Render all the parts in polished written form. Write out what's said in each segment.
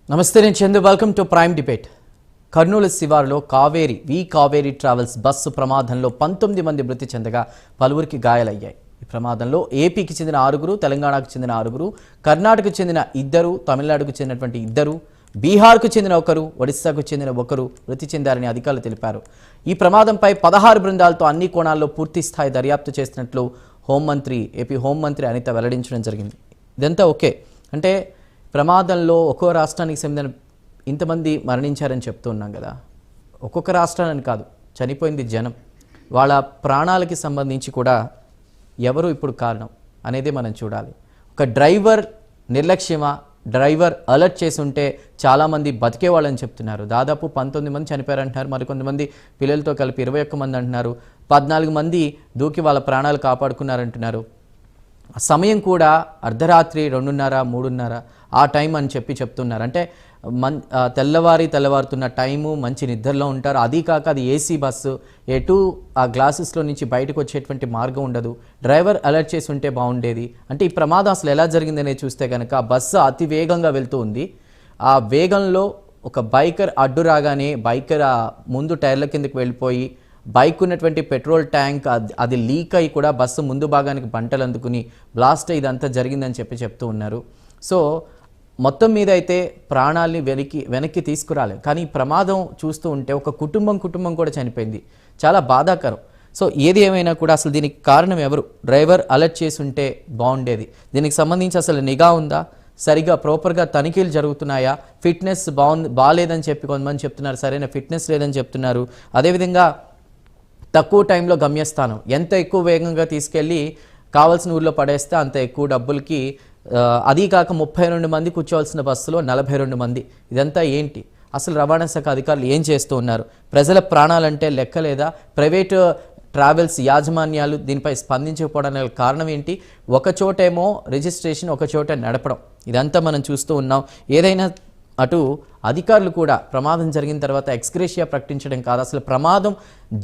నమస్తే, నేను Chandu. Welcome to prime debate. Kurnool శివారులో కావేరీ ట్రావెల్స్ బస్సు ప్రమాదంలో 19 మంది మృతి చెందగా పలువురికి గాయాలయ్యాయి. ఈ ప్రమాదంలో ఏపీకి చెందిన 6, తెలంగాణకు చెందిన 6, కర్ణాటకకు చెందిన 2, తమిళనాడుకు చెందినటువంటి 2, బీహార్కు చెందిన 1, ఒడిశాకు చెందిన 1 మృతి చెందారని అధికారులు తెలిపారు. ఈ ప్రమాదంపై 16 బృందాలతో అన్ని కోణాల్లో పూర్తి స్థాయి దర్యాప్తు చేస్తున్నట్లు ఏపీ హోంమంత్రి అనిత వెల్లడించడం జరిగింది. ఇదంతా ఓకే అంటే ప్రమాదంలో ఒక్కో రాష్ట్రానికి చెందిన ఇంతమంది మరణించారని చెప్తూ ఉన్నాం కదా. ఒక్కొక్క రాష్ట్రానికి కాదు, చనిపోయింది జనం. వాళ్ళ ప్రాణాలకి సంబంధించి కూడా ఎవరు ఇప్పుడు కారణం అనేది మనం చూడాలి. ఒక డ్రైవర్ నిర్లక్ష్యమా, డ్రైవర్ అలర్ట్ చేసి ఉంటే చాలామంది బతికేవాళ్ళని చెప్తున్నారు. దాదాపు 19 మంది చనిపోయారంటున్నారు. మరికొంతమంది పిల్లలతో కలిపి 21 మంది అంటున్నారు. 14 మంది దూకి వాళ్ళ ప్రాణాలు కాపాడుకున్నారంటున్నారు. సమయం కూడా అర్ధరాత్రి 2:30, 3:30 ఆ టైం అని చెప్తున్నారు. అంటే తెల్లవారుతున్న టైము, మంచి నిద్రలో ఉంటారు. అది కాక అది ఏసీ బస్సు, ఎటు ఆ గ్లాసెస్లో నుంచి బయటకు వచ్చేటువంటి మార్గం ఉండదు. డ్రైవర్ అలర్ట్ చేసి ఉంటే బాగుండేది. అంటే ఈ ప్రమాదం అసలు ఎలా జరిగిందనే చూస్తే కనుక బస్సు అతి వేగంగా వెళ్తూ ఉంది. ఆ వేగంలో ఒక బైకర్ అడ్డు రాగానే బైకర్ ముందు టైర్ల కిందకి వెళ్ళిపోయి బైక్ ఉన్నటువంటి పెట్రోల్ ట్యాంక్ అది లీక్ అయ్యి కూడా బస్సు ముందు భాగానికి బంటలు అందుకుని బ్లాస్ట్ ఇదంతా జరిగిందని చెప్తూ ఉన్నారు. సో మొత్తం మీద అయితే ప్రాణాలని వెనక్కి తీసుకురాలేదు. కానీ ఈ ప్రమాదం చూస్తూ ఉంటే ఒక కుటుంబం కూడా చనిపోయింది. చాలా బాధాకరం. సో ఏది ఏమైనా కూడా అసలు దీనికి కారణం ఎవరు? డ్రైవర్ అలర్ట్ చేసి ఉంటే బాగుండేది. దీనికి సంబంధించి అసలు నిఘా ఉందా? సరిగా ప్రాపర్గా తనిఖీలు జరుగుతున్నాయా? ఫిట్నెస్ బాగాలేదని చెప్పి కొంతమంది చెప్తున్నారు, సరైన ఫిట్నెస్ లేదని చెప్తున్నారు. అదేవిధంగా తక్కువ టైంలో గమ్యస్థానం, ఎంత ఎక్కువ వేగంగా తీసుకెళ్ళి కావాల్సిన ఊర్లో పడేస్తే అంత ఎక్కువ డబ్బులకి, అదీ కాక 32 మంది కూర్చోవలసిన బస్సులో 42 మంది. ఇదంతా ఏంటి? అసలు రవాణా శాఖ అధికారులు ఏం చేస్తూ ఉన్నారు? ప్రజల ప్రాణాలంటే లెక్కలేదా? ప్రైవేటు ట్రావెల్స్ యాజమాన్యాలు దీనిపై స్పందించకపోవడానికి కారణం ఏంటి? ఒక చోటేమో రిజిస్ట్రేషన్, ఒక చోట నడపడం, ఇదంతా మనం చూస్తూ ఉన్నాం. ఏదైనా అటు అధికారులు కూడా ప్రమాదం జరిగిన తర్వాత ఎక్స్గ్రేషియా ప్రకటించడం కాదు, అసలు ప్రమాదం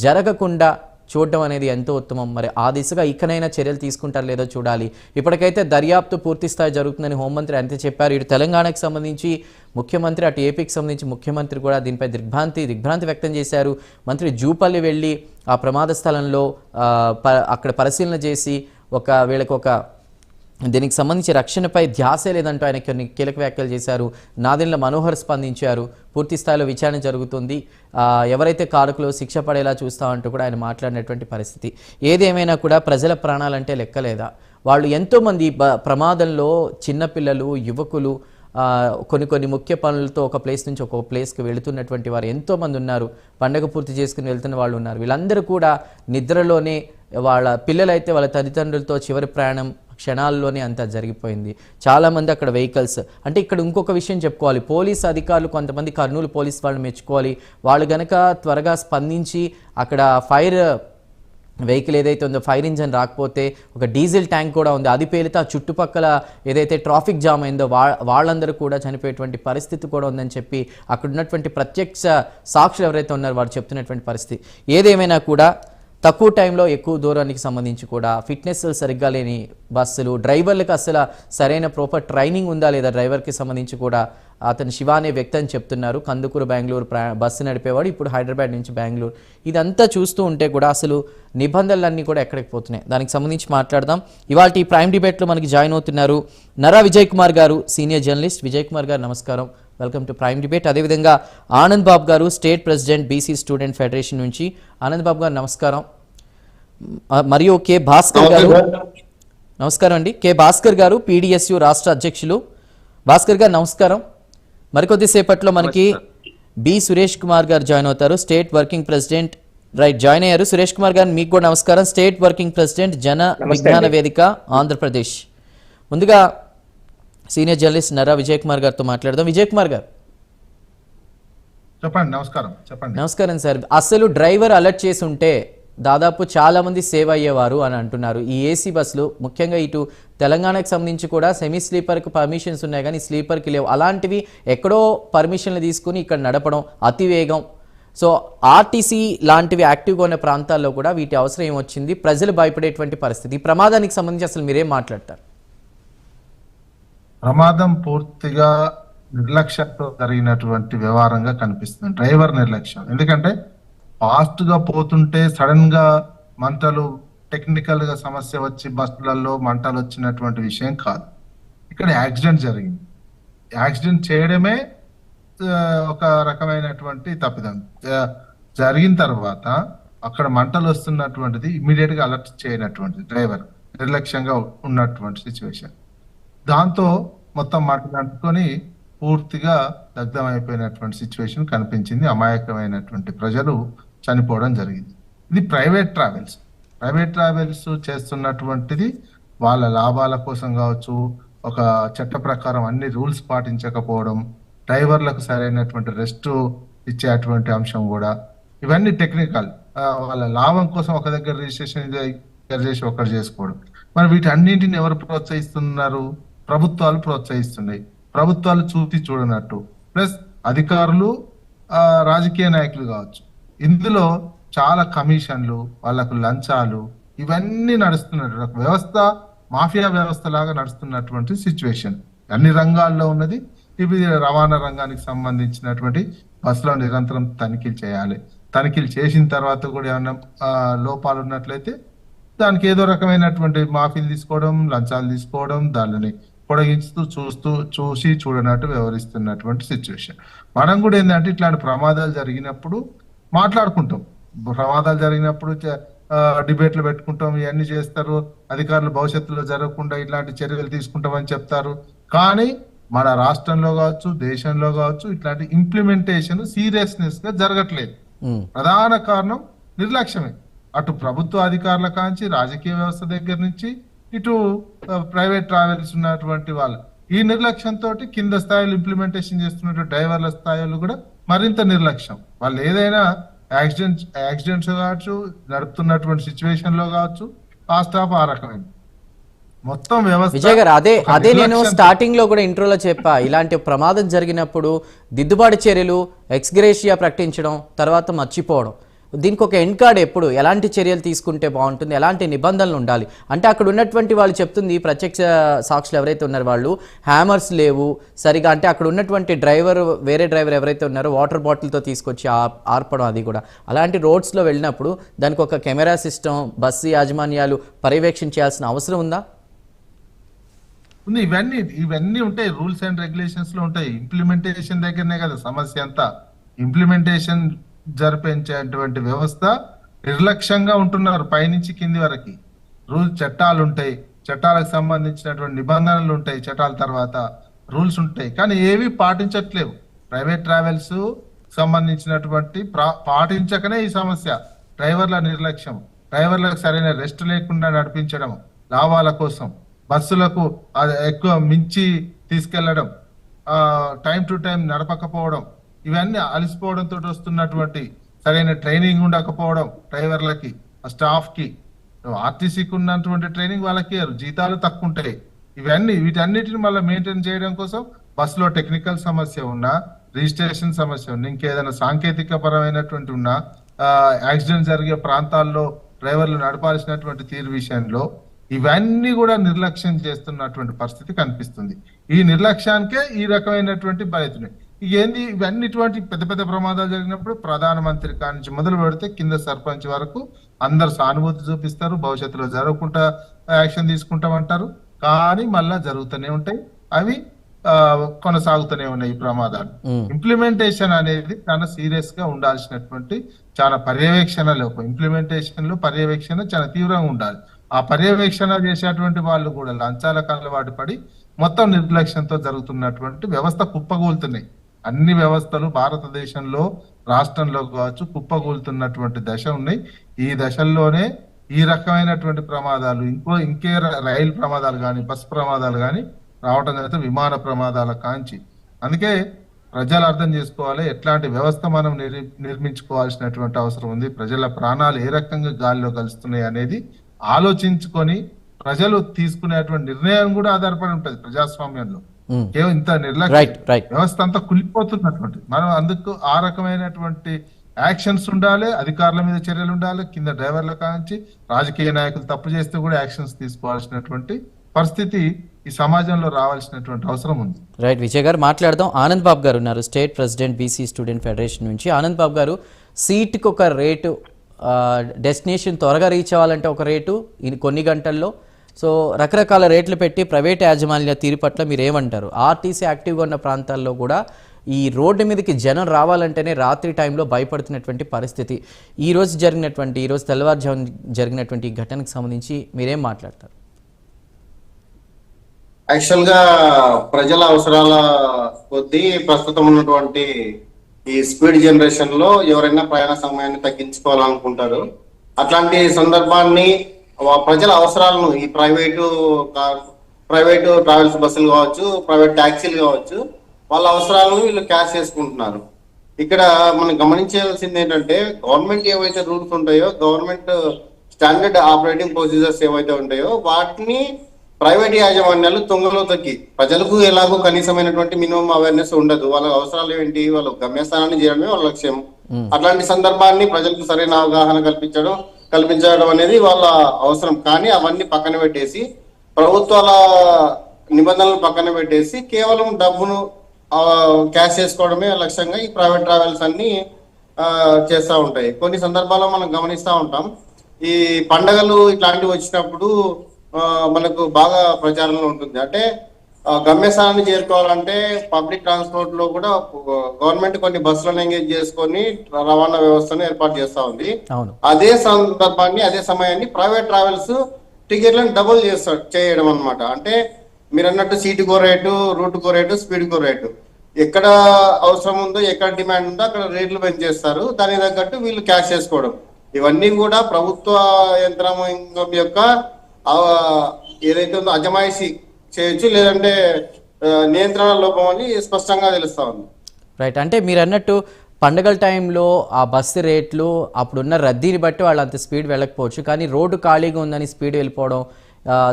జరగకుండా చూడడం అనేది ఎంతో ఉత్తమం. మరి ఆ దిశగా ఇకనైనా చర్యలు తీసుకుంటారు లేదో చూడాలి. ఇప్పటికైతే దర్యాప్తు పూర్తి స్థాయి జరుగుతుందని హోంమంత్రి అంతే చెప్పారు. ఇటు తెలంగాణకు సంబంధించి ముఖ్యమంత్రి, అటు ఏపీకి సంబంధించి ముఖ్యమంత్రి కూడా దీనిపై దిగ్భ్రాంతి వ్యక్తం చేశారు. మంత్రి జూపల్లి వెళ్ళి ఆ ప్రమాద స్థలంలో అక్కడ పరిశీలన చేసి వీళ్ళకి దీనికి సంబంధించి రక్షణపై ధ్యాసే లేదంటూ ఆయన కొన్ని కీలక వ్యాఖ్యలు చేశారు. నాదెండ్ల మనోహర్ స్పందించారు. పూర్తి స్థాయిలో విచారణ జరుగుతుంది, ఎవరైతే కారకులు శిక్ష పడేలా చూస్తామంటూ కూడా ఆయన మాట్లాడినటువంటి పరిస్థితి. ఏదేమైనా కూడా ప్రజల ప్రాణాలంటే లెక్కలేదా? వాళ్ళు ఎంతోమంది ప్రమాదంలో చిన్నపిల్లలు, యువకులు, కొన్ని ముఖ్య పనులతో ఒక ప్లేస్ నుంచి ఒక ప్లేస్కి వెళుతున్నటువంటి వారు ఎంతోమంది ఉన్నారు. పండగ పూర్తి చేసుకుని వెళ్తున్న వాళ్ళు ఉన్నారు. వీళ్ళందరూ కూడా నిద్రలోనే, వాళ్ళ పిల్లలైతే వాళ్ళ తల్లిదండ్రులతో చివరి ప్రయాణం క్షణాల్లోనే అంతా జరిగిపోయింది. చాలామంది అక్కడ వెహికల్స్, అంటే ఇక్కడ ఇంకొక విషయం చెప్పుకోవాలి. పోలీస్ అధికారులు కొంతమంది, కర్నూలు పోలీస్ వాళ్ళు మెచ్చుకోవాలి. వాళ్ళు గనక త్వరగా స్పందించి అక్కడ ఫైర్ వెహికల్ ఏదైతే ఉందో, ఫైర్ ఇంజన్ రాకపోతే ఒక డీజిల్ ట్యాంక్ కూడా ఉంది, అది పేలితే ఆ చుట్టుపక్కల ఏదైతే ట్రాఫిక్ జామ్ అయిందో వాళ్ళందరూ కూడా చనిపోయేటువంటి పరిస్థితి కూడా ఉందని చెప్పి అక్కడ ఉన్నటువంటి ప్రత్యక్ష సాక్షులు ఎవరైతే ఉన్నారో వారు చెప్తున్నటువంటి పరిస్థితి. ఏదేమైనా కూడా తక్కువ టైంలో ఎక్కువ దూరానికి సంబంధించి కూడా ఫిట్నెస్ సరిగ్గా లేని బస్సులు, డ్రైవర్లకు అసలు సరైన ప్రాపర్ ట్రైనింగ్ ఉందా లేదా డ్రైవర్కి సంబంధించి కూడా అతను శివానే వ్యక్తి అని చెప్తున్నారు. కందుకూరు బెంగళూరు బస్సు నడిపేవాడు, ఇప్పుడు హైదరాబాద్ నుంచి బెంగళూరు. ఇదంతా చూస్తూ ఉంటే కూడా అసలు నిబంధనలన్నీ కూడా ఎక్కడికి పోతున్నాయి? దానికి సంబంధించి మాట్లాడదాం. ఇవాళ ఈ ప్రైమ్ డిబేట్లో మనకి జాయిన్ అవుతున్నారు నరా విజయ్ కుమార్ గారు, సీనియర్ జర్నలిస్ట్. విజయ్ కుమార్ గారు నమస్కారం, వెల్కమ్ టు ప్రైమ్ డిబేట్. అదేవిధంగా Anand Babu garu, state president BC student federation నుంచి. ఆనంద్ బాబు గారు నమస్కారం. మరియు కె భాస్కర్ గారు, నమస్కారం అండి. కె భాస్కర్ గారు, పీడిఎస్యు రాష్ట్ర అధ్యక్షులు. భాస్కర్ గారు నమస్కారం. మరికొద్దిసేపట్లో మనకి బి సురేష్ కుమార్ గారు జాయిన్ అవుతారు, స్టేట్ వర్కింగ్ ప్రెసిడెంట్. జాయిన్ అయ్యారు. సురేష్ కుమార్ గారు మీకు కూడా నమస్కారం, state working president Jana Vignana వేదిక ఆంధ్రప్రదేశ్. ముందుగా సీనియర్ జర్నలిస్ట్ నరా విజయ్ కుమార్ గారితో మాట్లాడదాం. విజయ్ కుమార్ గారు చెప్పండి. చెప్పండి. నమస్కారం సార్. అసలు డ్రైవర్ అలర్ట్ చేసి ఉంటే దాదాపు చాలా మంది సేవ్ అయ్యేవారు అని అంటున్నారు. ఈ ఏసీ బస్సులు ముఖ్యంగా ఇటు తెలంగాణకు సంబంధించి కూడా సెమీ స్లీపర్కి పర్మిషన్స్ ఉన్నాయి, కానీ స్లీపర్కి లేవు. అలాంటివి ఎక్కడో పర్మిషన్లు తీసుకుని ఇక్కడ నడపడం, అతివేగం. సో ఆర్టీసీ లాంటివి యాక్టివ్గా ఉన్న ప్రాంతాల్లో కూడా వీటి అవసరం ఏమొచ్చింది? ప్రజలు భయపడేటువంటి పరిస్థితి. ఈ ప్రమాదానికి సంబంధించి అసలు మీరేం మాట్లాడతారు? ప్రమాదం పూర్తిగా నిర్లక్ష్యంతో జరిగినటువంటి వ్యవహారంగా కనిపిస్తుంది. డ్రైవర్ నిర్లక్ష్యం. ఎందుకంటే ఫాస్ట్ గా పోతుంటే సడన్ గా మంటలు, టెక్నికల్ గా సమస్య వచ్చి బస్సులలో మంటలు వచ్చినటువంటి విషయం కాదు. ఇక్కడ యాక్సిడెంట్ జరిగింది. యాక్సిడెంట్ చేయడమే ఒక రకమైనటువంటి తప్పిదం. జరిగిన తర్వాత అక్కడ మంటలు వస్తున్నటువంటిది ఇమ్మీడియట్ గా అలర్ట్ చేయనటువంటి డ్రైవర్ నిర్లక్ష్యంగా ఉన్నటువంటి సిచ్యువేషన్. దాంతో మొత్తం మంటలు అంటుకొని పూర్తిగా దగ్ధమైపోయినటువంటి సిచ్యువేషన్ కనిపించింది. అమాయకమైనటువంటి ప్రజలు చనిపోవడం జరిగింది. ఇది ప్రైవేట్ ట్రావెల్స్ చేస్తున్నటువంటిది వాళ్ళ లాభాల కోసం కావచ్చు, ఒక చట్ట ప్రకారం అన్ని రూల్స్ పాటించకపోవడం, డ్రైవర్లకు సరైనటువంటి రెస్ట్ ఇచ్చేటువంటి అంశం కూడా, ఇవన్నీ టెక్నికల్. వాళ్ళ లాభం కోసం ఒక దగ్గర రిజిస్ట్రేషన్ చేసి ఒకటి చేసుకోవడం. మరి వీటన్నింటిని ఎవరు ప్రోత్సహిస్తున్నారు? ప్రభుత్వాలు ప్రోత్సహిస్తున్నాయి. ప్రభుత్వాలు చూడనట్టు, ప్లస్ అధికారులు, రాజకీయ నాయకులు కావచ్చు, ఇందులో చాలా కమిషన్లు, వాళ్ళకు లంచాలు, ఇవన్నీ నడుస్తున్నటువంటి వ్యవస్థ మాఫియా వ్యవస్థ లాగా నడుస్తున్నటువంటి సిచ్యువేషన్ అన్ని రంగాల్లో ఉన్నది. ఇవి రవాణా రంగానికి సంబంధించినటువంటి బస్సులో నిరంతరం తనిఖీలు చేయాలి. తనిఖీలు చేసిన తర్వాత కూడా ఏమన్నా లోపాలు ఉన్నట్లయితే దానికి ఏదో రకమైనటువంటి మాఫీలు తీసుకోవడం, లంచాలు తీసుకోవడం, దానిని పొడిగిస్తూ చూడనట్టు వ్యవహరిస్తున్నటువంటి సిచ్యువేషన్. మనం కూడా ఏంటంటే ఇట్లాంటి ప్రమాదాలు జరిగినప్పుడు మాట్లాడుకుంటాం. ప్రమాదాలు జరిగినప్పుడు డిబేట్లు పెట్టుకుంటాం, ఇవన్నీ చేస్తారు. అధికారులు భవిష్యత్తులో జరగకుండా ఇట్లాంటి చర్యలు తీసుకుంటామని చెప్తారు. కానీ మన రాష్ట్రంలో కావచ్చు, దేశంలో కావచ్చు, ఇట్లాంటి ఇంప్లిమెంటేషన్ సీరియస్నెస్ గా జరగట్లేదు. ప్రధాన కారణం నిర్లక్ష్యమే. అటు ప్రభుత్వ అధికారుల కాంచి, రాజకీయ వ్యవస్థ దగ్గర నుంచి, ఇటు ప్రైవేట్ ట్రావెల్స్ ఉన్నటువంటి వాళ్ళు ఈ నిర్లక్ష్యంతో కింద స్థాయిలో ఇంప్లిమెంటేషన్ చేస్తున్నటువంటి డ్రైవర్ల స్థాయిలో కూడా మరింత నిర్లక్ష్యం. వాళ్ళు ఏదైనా యాక్సిడెంట్స్ కావచ్చు, నడుపుతున్నటువంటి సిచ్యువేషన్ లో కావచ్చు, ఆ స్టాఫ్ ఆ రకమైన మొత్తం వ్యవస్థ. విజయ్ గారు, అదే నేను స్టార్టింగ్ లో కూడా ఇంట్రోలో చెప్పా, ఇలాంటి ప్రమాదం జరిగినప్పుడు దిద్దుబాటు చర్యలు, ఎక్స్గ్రేషియా ప్రకటించడం, తర్వాత మర్చిపోవడం, దీనికి ఒక ఎండ్ కార్డ్ ఎప్పుడు ఎలాంటి చర్యలు తీసుకుంటే బాగుంటుంది, ఎలాంటి నిబంధనలు ఉండాలి అంటే అక్కడ ఉన్నటువంటి వాళ్ళు చెప్తుంది, ప్రత్యక్ష సాక్షులు ఎవరైతే ఉన్నారో వాళ్ళు హ్యామర్స్ లేవు సరిగా, అంటే అక్కడ ఉన్నటువంటి వేరే డ్రైవర్ ఎవరైతే ఉన్నారో వాటర్ బాటిల్తో తీసుకొచ్చి ఆర్పడం, అది కూడా అలాంటి రోడ్స్లో వెళ్ళినప్పుడు దానికి ఒక కెమెరా సిస్టమ్, బస్సు యాజమాన్యాలు పర్యవేక్షించాల్సిన అవసరం ఉందా? ఉంది. ఇవన్నీ ఉంటాయి, రూల్స్ అండ్ రెగ్యులేషన్స్ లో ఉంటాయి. ఇంప్లిమెంటేషన్ దగ్గరనే కదా సమస్య అంతా. ఇంప్లిమెంటేషన్ జరిపించేటువంటి వ్యవస్థ నిర్లక్ష్యంగా ఉంటున్నారు పైనుంచి కింది వరకు. చట్టాలు ఉంటాయి, చట్టాలకు సంబంధించినటువంటి నిబంధనలు ఉంటాయి, చట్టాల తర్వాత రూల్స్ ఉంటాయి, కానీ ఏవి పాటించట్లేవు. ప్రైవేట్ ట్రావెల్స్ సంబంధించినటువంటి పాటించకనే ఈ సమస్య. డ్రైవర్ల నిర్లక్ష్యం, డ్రైవర్లకు సరైన రెస్ట్ లేకుండా నడిపించడం, లాభాల కోసం బస్సులకు ఎక్కువ మించి తీసుకెళ్లడం, టైం టు టైం నడపకపోవడం, ఇవన్నీ అలసిపోవడంతో వస్తున్నటువంటి సరైన ట్రైనింగ్ ఉండకపోవడం డ్రైవర్లకి, స్టాఫ్ కి. ఆర్టీసీకి ఉన్నటువంటి ట్రైనింగ్ వాళ్ళకి జీతాలు తక్కువ ఉంటాయి. వీటన్నిటిని మళ్ళీ మెయింటైన్ చేయడం కోసం బస్సులో టెక్నికల్ సమస్య ఉన్నా, రిజిస్ట్రేషన్ సమస్య ఉన్నా, ఇంకేదైనా సాంకేతిక పరమైనటువంటి ఉన్నా, యాక్సిడెంట్ జరిగే ప్రాంతాల్లో డ్రైవర్లు నడపాల్సినటువంటి తీరు విషయంలో ఇవన్నీ కూడా నిర్లక్ష్యం చేస్తున్నటువంటి పరిస్థితి కనిపిస్తుంది. ఈ నిర్లక్ష్యానికే ఈ రకమైనటువంటి బయతులు. ఇవన్నీ ఇటువంటి పెద్ద పెద్ద ప్రమాదాలు జరిగినప్పుడు ప్రధానమంత్రి కానించి మొదలు పెడితే కింద సర్పంచ్ వరకు అందరు సానుభూతి చూపిస్తారు, భవిష్యత్తులో జరగకుండా యాక్షన్ తీసుకుంటామంటారు, కానీ మళ్ళా జరుగుతూనే ఉంటాయి, అవి కొనసాగుతూనే ఉన్నాయి ఈ ప్రమాదాలు. ఇంప్లిమెంటేషన్ అనేది చాలా సీరియస్ గా ఉండాల్సినటువంటి, చాలా పర్యవేక్షణ లోపం. ఇంప్లిమెంటేషన్ లో పర్యవేక్షణ చాలా తీవ్రంగా ఉండాలి. ఆ పర్యవేక్షణ చేసేటువంటి వాళ్ళు కూడా లంచాలకు అలవాటు పడి మొత్తం నిర్లక్ష్యంతో జరుగుతున్నటువంటి వ్యవస్థ కుప్పగూలుతున్నాయి. అన్ని వ్యవస్థలు భారతదేశంలో, రాష్ట్రంలో కావచ్చు, కుప్పగూలుతున్నటువంటి దశ ఉన్నాయి. ఈ దశల్లోనే ఈ రకమైనటువంటి ప్రమాదాలు, ఇంకే రైలు ప్రమాదాలు కానీ, బస్ ప్రమాదాలు కానీ రావటం జరిగితే, విమాన ప్రమాదాల కాంచి. అందుకే ప్రజలు అర్థం చేసుకోవాలి, ఎట్లాంటి వ్యవస్థ మనం నిర్మించుకోవాల్సినటువంటి అవసరం ఉంది. ప్రజల ప్రాణాలు ఏ రకంగా గాలిలో కలుస్తున్నాయి అనేది ఆలోచించుకొని ప్రజలు తీసుకునేటువంటి నిర్ణయం కూడా ఆధారపడి ఉంటుంది ప్రజాస్వామ్యంలో. కేవలం ఇంత నిర్లక్ష్యం, వ్యవస్థ అంతా కులిపోతున్నటువంటి, మనం అందుకు ఆ రకమైనటువంటి యాక్షన్స్ ఉండాలి, అధికారుల మీద చర్యలు ఉండాలి, కింద డ్రైవర్ల కాంచి రాజకీయ నాయకులు తప్పు చేస్తే కూడా యాక్షన్స్ తీసుకోవాల్సినటువంటి పరిస్థితి ఈ సమాజంలో రావాల్సినటువంటి అవసరం ఉంది. రైట్ విజయ్ గారు, మాట్లాడదాం. ఆనంద్ బాబు గారు ఉన్నారు, state president BC student federation నుంచి. ఆనంద్ బాబు గారు, సీట్కి ఒక రేటు, డెస్టినేషన్ త్వరగా రీచ్ అవ్వాలంటే ఒక రేటు, ఇది కొన్ని గంటల్లో. సో రకరకాల రేట్లు పెట్టి ప్రైవేట్ యాజమాన్య తీరు పట్ల మీరు ఏమంటారు? ఆర్టీసీ యాక్టివ్గా ఉన్న ప్రాంతాల్లో కూడా ఈ రోడ్డు మీదకి జనం రావాలంటేనే రాత్రి టైంలో భయపడుతున్నటువంటి పరిస్థితి. ఈరోజు తెల్లవారుజామున జరిగినటువంటి ఈ ఘటనకు సంబంధించి మీరేం మాట్లాడతారు? యాక్చువల్ గా ప్రజల అవసరాల కొద్దీ ప్రస్తుతం ఉన్నటువంటి ఈ స్పీడ్ జనరేషన్ లో ఎవరైనా ప్రయాణ సమయాన్ని తగ్గించుకోవాలనుకుంటారు. అట్లాంటి సందర్భాన్ని ప్రజల అవసరాలను ఈ ప్రైవేటు ట్రావెల్స్ బస్సులు కావచ్చు, ప్రైవేట్ ట్యాక్సీలు కావచ్చు, వాళ్ళ అవసరాలను వీళ్ళు క్యాష్ చేసుకుంటున్నారు. ఇక్కడ మనం గమనించాల్సింది ఏంటంటే, గవర్నమెంట్ ఏవైతే రూల్స్ ఉంటాయో, గవర్నమెంట్ స్టాండర్డ్ ఆపరేటింగ్ ప్రొసీజర్స్ ఏవైతే ఉంటాయో వాటిని ప్రైవేట్ యాజమాన్యాలు తొంగలో తొక్కి, ప్రజలకు ఎలాగో కనీసమైనటువంటి మినిమం అవేర్నెస్ ఉండదు, వాళ్ళ అవసరాలు ఏంటి, వాళ్ళ గమ్యస్థానాన్ని చేయడమే వాళ్ళ లక్ష్యం. అట్లాంటి సందర్భాన్ని ప్రజలకు సరైన అవగాహన కల్పించడం అనేది వాళ్ళ అవసరం. కానీ అవన్నీ పక్కన పెట్టేసి, ప్రభుత్వాల నిబంధనలు పక్కన పెట్టేసి కేవలం డబ్బును క్యాష్ చేసుకోవడమే లక్ష్యంగా ఈ ప్రైవేట్ ట్రావెల్స్ అన్ని చేస్తూ ఉంటాయి. కొన్ని సందర్భాల్లో మనం గమనిస్తూ ఉంటాం, ఈ పండగలు ఇట్లాంటివి వచ్చినప్పుడు మనకు బాగా ప్రచారంలో ఉంటుంది. అంటే గమ్యస్థానాన్ని చేరుకోవాలంటే పబ్లిక్ ట్రాన్స్పోర్ట్ లో కూడా గవర్నమెంట్ కొన్ని బస్సులను ఎంగేజ్ చేసుకొని రవాణా వ్యవస్థను ఏర్పాటు చేస్తా ఉంది. అదే సందర్భాన్ని, అదే సమయాన్ని ప్రైవేట్ ట్రావెల్స్ టికెట్లను డబుల్ చేయడం అన్నమాట. అంటే మీరు అన్నట్టు సీటుకో రేటు, రూట్కో రేటు, స్పీడ్కో రేటు, ఎక్కడ అవసరం ఉందో, ఎక్కడ డిమాండ్ ఉందో అక్కడ రేట్లు పెంచేస్తారు. దానికి తగ్గట్టు వీళ్ళు క్యాష్ చేసుకోవడం, ఇవన్నీ కూడా ప్రభుత్వ యంత్రాంగం యొక్క ఏదైతే ఉందో అజమాయిషీ చేయొచ్చు, లేదంటే నియంత్రణ లోపం అని స్పష్టంగా తెలుస్తా ఉంది. రైట్, అంటే మీరు అన్నట్టు పండగల టైంలో ఆ బస్సు రేట్లు, అప్పుడున్న రద్దీని బట్టి వాళ్ళు అంత స్పీడ్ వెళ్ళకపోవచ్చు, కానీ రోడ్డు ఖాళీగా ఉందని స్పీడ్ వెళ్ళిపోవడం,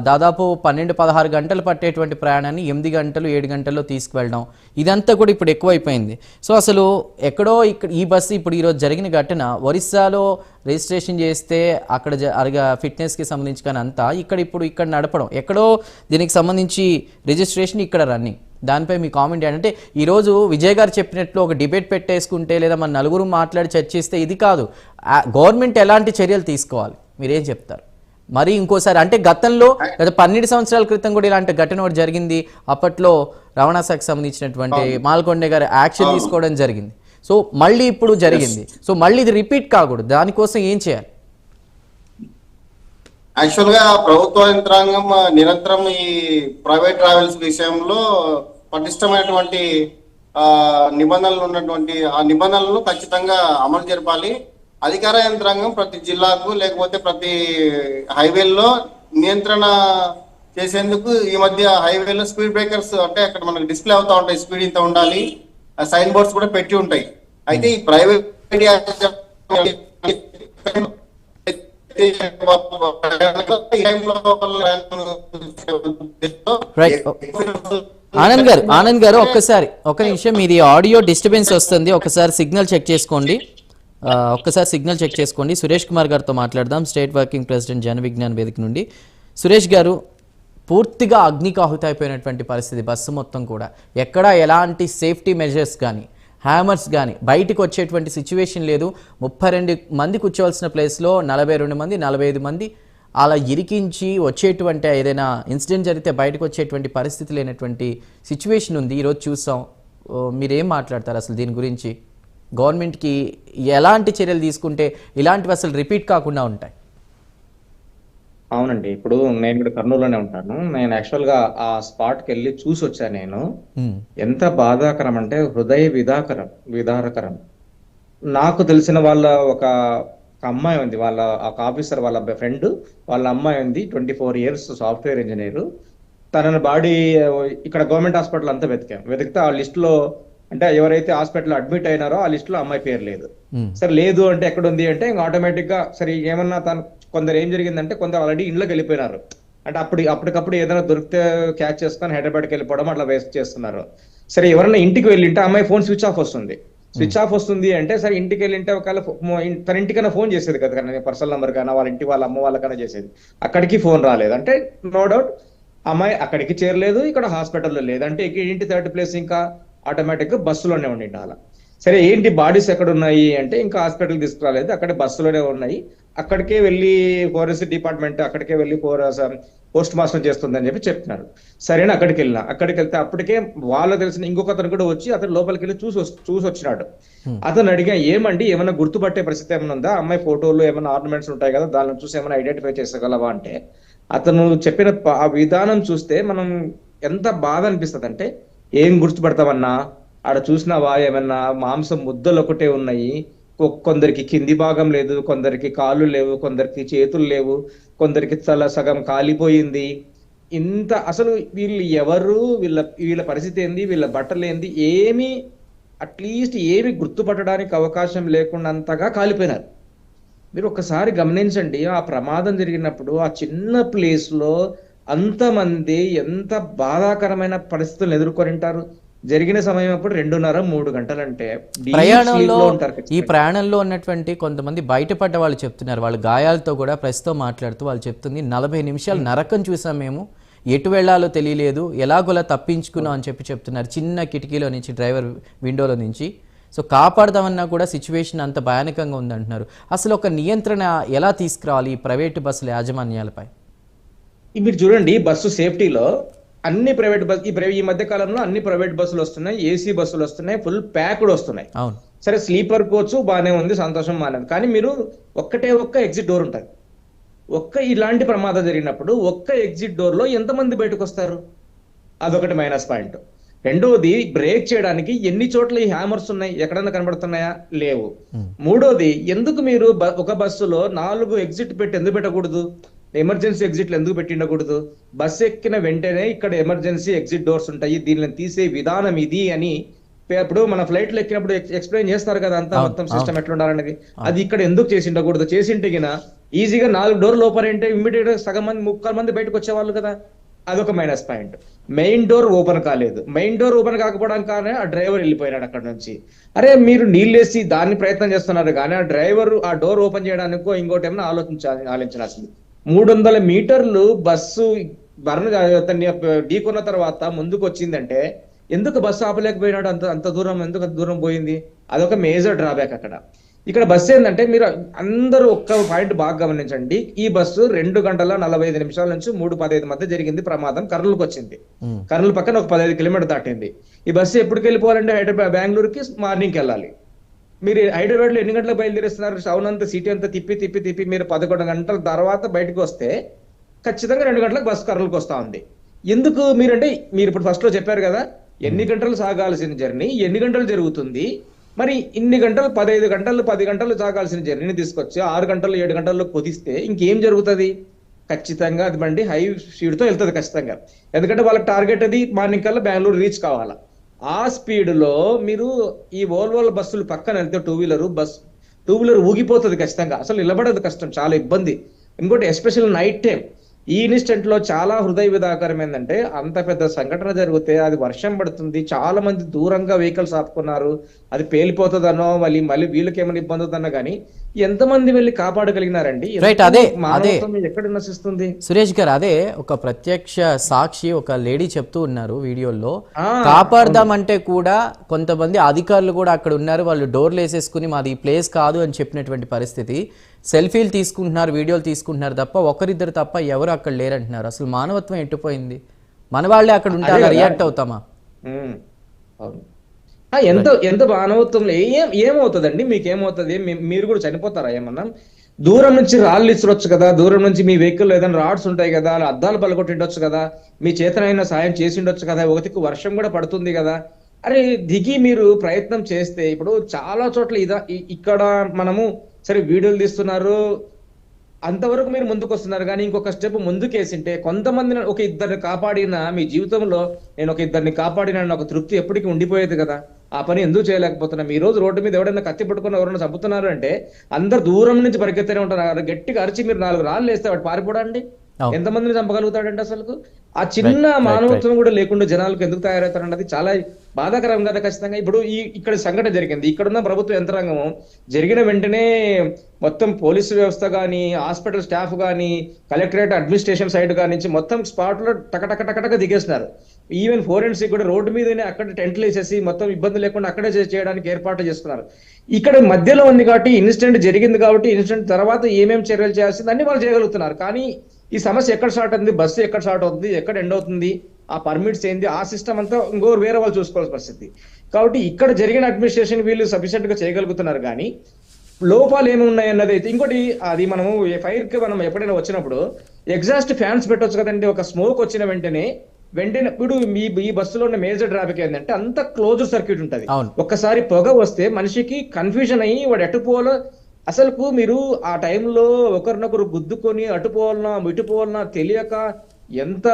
దాదాపు 12-16 గంటలు పట్టేటువంటి ప్రయాణాన్ని 8 గంటలు 7 గంటల్లో తీసుకువెళ్ళడం, ఇదంతా కూడా ఇప్పుడు ఎక్కువైపోయింది. సో అసలు ఎక్కడో ఇక్కడ ఈ బస్సు ఇప్పుడు ఈరోజు జరిగిన ఘటన ఒరిస్సాలో రిజిస్ట్రేషన్ చేస్తే అక్కడ ఫిట్నెస్కి సంబంధించి కానీ అంతా ఇక్కడ నడపడం, ఎక్కడో దీనికి సంబంధించి రిజిస్ట్రేషన్, ఇక్కడ రన్నింగ్. దానిపై మీ కామెంట్ ఏంటంటే, ఈరోజు విజయ్ గారు చెప్పినట్లు ఒక డిబేట్ పెట్టేసుకుంటే లేదా మన నలుగురు మాట్లాడి చర్చిస్తే ఇది కాదు, గవర్నమెంట్ ఎలాంటి చర్యలు తీసుకోవాలి, మీరేం చెప్తారు? మరి ఇంకోసారి అంటే గతంలో గత 12 సంవత్సరాల క్రితం కూడా ఇలాంటి ఘటన ఒకటి జరిగింది. అప్పట్లో రవాణా శాఖకు సంబంధించినటువంటి మాల్కొండే గారు యాక్షన్ తీసుకోవడం జరిగింది. సో మళ్ళీ ఇప్పుడు జరిగింది. సో మళ్ళీ ఇది రిపీట్ కాకూడదు, దానికోసం ఏం చేయాలి? యాక్చువల్ గా ప్రభుత్వ యంత్రాంగం నిరంతరం ఈ ప్రైవేట్ ట్రావెల్స్ విషయంలో పటిష్టమైనటువంటి నిబంధనలు ఉన్నటువంటి ఆ నిబంధనలను ఖచ్చితంగా అమలు జరపాలి. అధికార యంత్రాంగం ప్రతి జిల్లాకు లేకపోతే ప్రతి హైవేల్లో నియంత్రణ చేసేందుకు ఈ మధ్య హైవేలో స్పీడ్ బ్రేకర్స్, అంటే అక్కడ మనకు డిస్ప్లే అవుతా ఉంటాయి, స్పీడ్ ఇంత ఉండాలి, సైన్ బోర్డ్స్ కూడా పెట్టి ఉంటాయి. అయితే ఈ ప్రైవేట్ ఆనంద్ గారు ఒక నిమిషం, మీది ఆడియో డిస్టర్బెన్స్ వస్తుంది, ఒకసారి సిగ్నల్ చెక్ చేసుకోండి. సురేష్ కుమార్ గారితో మాట్లాడదాం, state working president Jana Vignana వేదిక నుండి. సురేష్ గారు, పూర్తిగా అగ్నికి అయిపోయినటువంటి పరిస్థితి, బస్సు మొత్తం కూడా ఎక్కడా ఎలాంటి సేఫ్టీ మెజర్స్ కానీ హ్యామర్స్ కానీ బయటకు వచ్చేటువంటి సిచ్యువేషన్ లేదు. 32 మంది కూర్చోవలసిన ప్లేస్లో 42 మంది 45 మంది అలా ఇరికించి వచ్చేటువంటి ఏదైనా ఇన్సిడెంట్ జరిగితే బయటకు వచ్చేటువంటి పరిస్థితి లేనటువంటి సిచ్యువేషన్ ఉంది. ఈరోజు చూసాం. మీరేం మాట్లాడతారు అసలు దీని గురించి? గవర్నమెంట్కి ఎలాంటి చర్యలు తీసుకుంటే ఇలాంటివి అసలు రిపీట్ కాకుండా ఉంటాయి? అవునండి, ఇప్పుడు నేను కూడా కర్నూలులోనే ఉంటాను. నేను యాక్చువల్గా ఆ స్పాట్కి వెళ్ళి చూసి వచ్చాను. నేను ఎంత బాధాకరం అంటే హృదయ విదారకరం. నాకు తెలిసిన వాళ్ళ ఒక అమ్మాయి ఉంది, వాళ్ళ ఒక ఆఫీసర్ వాళ్ళ ఫ్రెండ్, వాళ్ళ అమ్మాయి ఉంది, 24 years సాఫ్ట్వేర్ ఇంజనీర్. తనని బాడీ ఇక్కడ గవర్నమెంట్ హాస్పిటల్ అంతా వెతికితే ఆ లిస్టులో, అంటే ఎవరైతే హాస్పిటల్ అడ్మిట్ అయినారో ఆ లిస్ట్ లో అమ్మాయి పేరు లేదు. సరే లేదు అంటే ఎక్కడ ఉంది అంటే ఇంకా ఆటోమేటిక్ గా సరే ఏమన్నా కొందరు ఏం జరిగిందంటే కొందరు ఆల్రెడీ ఇంట్లోకి వెళ్ళిపోయినారు. అంటే అప్పటికప్పుడు ఏదైనా దొరికితే క్యాచ్ చేసుకొని హైదరాబాద్కి వెళ్ళిపోవడం అట్లా వేస్ట్ చేస్తున్నారు. సరే ఎవరైనా ఇంటికి వెళ్ళింటే అమ్మాయి ఫోన్ స్విచ్ ఆఫ్ వస్తుంది అంటే సరే ఇంటికి వెళ్ళింటే ఒకవేళ తన ఇంటికైనా ఫోన్ చేసేది కదా, కానీ పర్సనల్ నెంబర్ కన్నా వాళ్ళ ఇంటి వాళ్ళ అమ్మ వాళ్ళకైనా చేసేది. అక్కడికి ఫోన్ రాలేదు అంటే నో డౌట్ అమ్మాయి అక్కడికి చేరలేదు, ఇక్కడ హాస్పిటల్లో లేదు. అంటే ఏంటి థర్డ్ ప్లేస్, ఇంకా ఆటోమేటిక్ గా బస్సులోనే ఉండిండాల. సరే ఏంటి బాడీస్ ఎక్కడ ఉన్నాయి అంటే ఇంకా హాస్పిటల్ తీసుకురాలేదు, అక్కడే బస్సులోనే ఉన్నాయి. అక్కడికే వెళ్ళి ఫోరెన్సిక్ డిపార్ట్మెంట్ అక్కడికే వెళ్ళి పోస్ట్ మాస్టర్ చేస్తుందని చెప్తున్నారు. సరే అక్కడికి వెళ్ళినా, అక్కడికి వెళ్తే అప్పటికే వాళ్ళకి తెలిసిన ఇంకొక అతను కూడా వచ్చి అతను లోపలికి వెళ్ళి చూసి వచ్చినాడు. అతను అడిగా, ఏమండి ఏమైనా గుర్తుపట్టే పరిస్థితి ఏమైనా ఉందా, అమ్మాయి ఫోటోలు ఏమైనా ఆర్నమెంట్స్ ఉంటాయి కదా, దాన్ని చూసి ఏమైనా ఐడెంటిఫై చేసగలవా అంటే, అతను చెప్పిన ఆ విధానం చూస్తే మనం ఎంత బాధ అనిపిస్తుంది అంటే, ఏం గుర్తుపడతామన్నా, ఆడ చూసినావా ఏమన్నా మాంసం ముద్దలు ఒకటే ఉన్నాయి, కొందరికి కింది భాగం లేదు, కొందరికి కాళ్ళు లేవు, కొందరికి చేతులు లేవు, కొందరికి సగం కాలిపోయింది. ఇంత అసలు వీళ్ళు ఎవరు, వీళ్ళ పరిస్థితి ఏంది, వీళ్ళ బట్టలు ఏంది, ఏమి అట్లీస్ట్ ఏమి గుర్తుపట్టడానికి అవకాశం లేకున్నంతగా కాలిపోయినారు. మీరు ఒక్కసారి గమనించండి, ఆ ప్రమాదం జరిగినప్పుడు ఆ చిన్న ప్లేస్ లో అంతమంది ఎంత బాధాకరమైన పరిస్థితులను ఎదుర్కొని ఉంటారు. జరిగిన సమయం అప్పుడు 2:30-3 గంటలంటే ఈ ప్రయాణంలో ఉన్నటువంటి కొంతమంది బయటపడ్డ వాళ్ళు చెప్తున్నారు, వాళ్ళ గాయాలతో కూడా ప్రెస్తో మాట్లాడుతూ వాళ్ళు చెప్తుంది, 40 నిమిషాలు నరకం చూసాం మేము, ఎటు వెళ్లాలో తెలియలేదు, ఎలాగోలా తప్పించుకున్నాం అని చెప్తున్నారు. చిన్న కిటికీలో నుంచి, డ్రైవర్ విండోలో నుంచి. సో కాపాడదామన్నా కూడా సిచ్యువేషన్ అంత భయానకంగా ఉందంటున్నారు. అసలు ఒక నియంత్రణ ఎలా తీసుకురావాలి ఈ ప్రైవేటు బస్సుల యాజమాన్యాలపై? మీరు చూడండి, బస్సు సేఫ్టీలో అన్ని ప్రైవేట్ బస్సు ఈ మధ్య కాలంలో అన్ని ప్రైవేట్ బస్సులు వస్తున్నాయి, ఏసీ బస్సులు వస్తున్నాయి, ఫుల్ ప్యాక్డ్ వస్తున్నాయి. అవును, సరే స్లీపర్ కోచ్ బాగానే ఉంది, సంతోషం బాగానే. కానీ మీరు ఒక్క ఎగ్జిట్ డోర్ ఉంటుంది. ఇలాంటి ప్రమాదం జరిగినప్పుడు ఒక్క ఎగ్జిట్ డోర్ లో ఎంతమంది బయటకు వస్తారు? అదొకటి మైనస్ పాయింట్. రెండోది, బ్రేక్ చేయడానికి ఎన్ని చోట్ల ఈ హ్యామర్స్ ఉన్నాయి, ఎక్కడన్నా కనబడుతున్నాయా? లేవు. మూడోది, ఎందుకు మీరు ఒక బస్సులో 4 ఎగ్జిట్ పెట్టి ఎందుకు పెట్టకూడదు? ఎమర్జెన్సీ ఎగ్జిట్లు ఎందుకు పెట్టిండకూడదు? బస్సు ఎక్కిన వెంటనే ఇక్కడ ఎమర్జెన్సీ ఎగ్జిట్ డోర్స్ ఉంటాయి, దీనిని తీసే విధానం ఇది అని ఇప్పుడు మన ఫ్లైట్ లో ఎక్కినప్పుడు ఎక్స్ప్లెయిన్ చేస్తారు కదా, అంతా మొత్తం సిస్టమ్ ఎట్లా ఉండాలనేది. అది ఇక్కడ ఎందుకు చేసిండకూడదు? చేసింటే ఈజీగా 4 డోర్లు ఓపెన్ అంటే ఇమ్మీడియట్ గా సగం మంది 30 మంది బయటకు వచ్చేవాళ్ళు కదా. అదొక minus point. Main door open కాలేదు. మెయిన్ డోర్ ఓపెన్ కాకపోవడం కానీ ఆ డ్రైవర్ వెళ్ళిపోయినాడు అక్కడ నుంచి. అరే మీరు నీళ్ళేసి దాన్ని ప్రయత్నం చేస్తున్నారు కానీ ఆ డ్రైవర్ ఆ డోర్ ఓపెన్ చేయడానికో ఇంకోటి ఏమైనా ఆలోచించాల్సింది. 300 మీటర్లు బస్సు ఢీకొన్న తర్వాత ముందుకు వచ్చిందంటే ఎందుకు బస్సు ఆపలేకపోయినాడు? అంత దూరం పోయింది. అదొక మేజర్ డ్రాబ్యాక్ అక్కడ. ఇక్కడ బస్సు ఏంటంటే, మీరు అందరూ ఒక్క పాయింట్ బాగా గమనించండి. ఈ బస్సు 2:45 నిమిషాల నుంచి 3:15 మధ్య జరిగింది ప్రమాదం. కర్నూలుకి వచ్చింది. కర్నూలు పక్కన ఒక 15 కిలోమీటర్ దాటింది. ఈ బస్సు ఎప్పటికి వెళ్ళిపోవాలంటే బెంగళూరుకి మార్నింగ్కి వెళ్ళాలి. మీరు హైదరాబాద్ లో ఎన్ని గంటలకు బయలుదేరిస్తున్నారు? టౌన్ అంతా సిటీ అంతా తిప్పి మీరు 11 గంటల తర్వాత బయటకు వస్తే ఖచ్చితంగా 2 గంటలకు బస్సు కర్నూలుకి వస్తా ఉంది. ఎందుకు? మీరు ఇప్పుడు ఫస్ట్ లో చెప్పారు కదా, ఎన్ని గంటలు సాగాల్సిన జర్నీ ఎన్ని గంటలు జరుగుతుంది, మరి ఇన్ని గంటలు 15 గంటలు 10 గంటలు సాగాల్సిన జర్నీని తీసుకొచ్చి 6 గంటలు 7 గంటల్లో కుదిస్తే ఇంకేం జరుగుతుంది? ఖచ్చితంగా అది బండి హై స్పీడ్ తో వెళ్తుంది ఖచ్చితంగా. ఎందుకంటే వాళ్ళకి టార్గెట్ అది మార్నింగ్ కల్లా బెంగళూరు రీచ్ కావాలా. ఆ స్పీడ్ లో మీరు ఈ వోల్వోల బస్సులు పక్కన వెళ్తే టూ వీలర్ ఊగిపోతుంది ఖచ్చితంగా. అసలు నిలబడదు, కష్టం, చాలా ఇబ్బంది. ఇంకోటి ఎస్పెషల్ నైట్ టైం ఈ ఇన్సిడెంట్ లో చాలా హృదయ విదాకరం ఏంటంటే, అంత పెద్ద సంఘటన జరిగితే అది వర్షం పడుతుంది, చాలా మంది దూరంగా వెహికల్స్ ఆపుకున్నారు, అది పేలిపోతుందనో మళ్ళీ వీళ్ళకి ఏమైనా ఇబ్బంది అవుతుందన్నా కానీ ఎంతమంది వెళ్ళి కాపాడగలిగినారండి? ఎక్కడ నశిస్తుంది? సురేష్ గారు, అదే ఒక ప్రత్యక్ష సాక్షి ఒక లేడీ చెప్తూ ఉన్నారు వీడియోలో, కాపాడదామంటే కూడా కొంతమంది అధికారులు కూడా అక్కడ ఉన్నారు, వాళ్ళు డోర్లు వేసేసుకుని మాది ఈ ప్లేస్ కాదు అని చెప్పినటువంటి పరిస్థితి. సెల్ఫీలు తీసుకుంటున్నారు, వీడియోలు తీసుకుంటున్నారు తప్ప ఒకరిద్దరు తప్ప ఎవరు అక్కడ లేరంటున్నారు. అసలు మానవత్వం ఎట్టిపోయింది? మన వాళ్ళే అక్కడ ఉంటారా? రియాక్ట్ అవుతామా? ఎంత మానవత్వంలో ఏమవుతుందండి? మీకేమవుతుంది? మీరు కూడా చనిపోతారా ఏమన్నా? దూరం నుంచి రాళ్ళు ఇచ్చవచ్చు కదా, దూరం నుంచి మీ వెహికల్ ఏదైనా రాడ్స్ ఉంటాయి కదా, అద్దాలు పలగొట్టిండొచ్చు కదా, మీ చేతనైనా సాయం చేసిండొచ్చు కదా, ఒకటికి వర్షం కూడా పడుతుంది కదా. అరే దిగి మీరు ప్రయత్నం చేస్తే, ఇప్పుడు చాలా చోట్ల ఇక్కడ మనము సరే వీడియోలు తీస్తున్నారు, అంతవరకు మీరు ముందుకు వస్తున్నారు కానీ ఇంకొక స్టెప్ ముందుకేసింటే కొంతమందిని ఒక ఇద్దరిని కాపాడిన మీ జీవితంలో నేను ఒక ఇద్దరిని కాపాడిన ఒక తృప్తి ఎప్పటికీ ఉండిపోయేది కదా. ఆ పని ఎందుకు చేయలేకపోతున్నాం? ఈ రోజు రోడ్డు మీద ఎవరైనా కత్తి పట్టుకుని ఎవరైనా చంపుతున్నారు అంటే అందరు దూరం నుంచి పరిగెత్తనే ఉంటారు. గట్టిగా అరిచి మీరు 4 రాళ్ళు వేస్తే వాడు పారిపోడండి. అవును. ఎంతమందిని చంపగలుగుతాడంటే అసలు ఆ చిన్న మానవత్వం కూడా లేకుండా జనాలకు ఎందుకు తయారవుతారన్నది చాలా బాధాకరం కదా. ఖచ్చితంగా ఇప్పుడు ఇక్కడ సంఘటన జరిగింది, ఇక్కడున్న ప్రభుత్వ యంత్రాంగము జరిగిన వెంటనే మొత్తం పోలీసు వ్యవస్థ కానీ, హాస్పిటల్ స్టాఫ్ కానీ, కలెక్టరేట్ అడ్మినిస్ట్రేషన్ సైడ్ కానీ నుంచి మొత్తం స్పాట్ లో టకటక దిగేస్తున్నారు. ఈవెన్ ఫోరెన్సిక్ కూడా రోడ్డు మీదనే అక్కడ టెంట్లు వేసేసి మొత్తం ఇబ్బంది లేకుండా అక్కడే చేయడానికి ఏర్పాటు చేస్తున్నారు. ఇక్కడ మధ్యలో ఉంది కాబట్టి, ఇన్సిడెంట్ జరిగింది కాబట్టి, ఇన్సిడెంట్ తర్వాత ఏమేమి చర్యలు చేయాల్సింది అన్ని వాళ్ళు చేయగలుగుతున్నారు. కానీ ఈ సమస్య ఎక్కడ స్టార్ట్ అవుతుంది, బస్సు ఎక్కడ స్టార్ట్ అవుతుంది, ఎక్కడ ఎండ్ అవుతుంది, ఆ పర్మిట్స్ ఏంది, ఆ సిస్టమ్ అంతా ఇంకోరు వేరే వాళ్ళు చూసుకోవాల్సిన పరిస్థితి. కాబట్టి ఇక్కడ జరిగిన అడ్మినిస్ట్రేషన్ వీళ్ళు సఫిషియెంట్ గా చేయగలుగుతున్నారు. కానీ లోపాలు ఏమి ఉన్నాయి అన్నది అయితే ఇంకోటి, అది మనము ఫైర్ కి మనం ఎప్పుడైనా వచ్చినప్పుడు ఎగ్జాస్ట్ ఫ్యాన్స్ పెట్టొచ్చు కదండి. ఒక స్మోక్ వచ్చిన వెంటనే ఇప్పుడు ఈ బస్సులో ఉన్న మేజర్ ట్రాఫిక్ ఏంటంటే అంత క్లోజ్ సర్క్యూట్ ఉంటుంది. ఒక్కసారి పొగ వస్తే మనిషికి కన్ఫ్యూజన్ అయ్యి వాడు ఎటుపోవాలో అసలుకు మీరు ఆ టైంలో ఒకరినొకరు గుద్దుకొని అటుపోవాలన్నా ఇటుపోవాలన్నా తెలియక ఎంత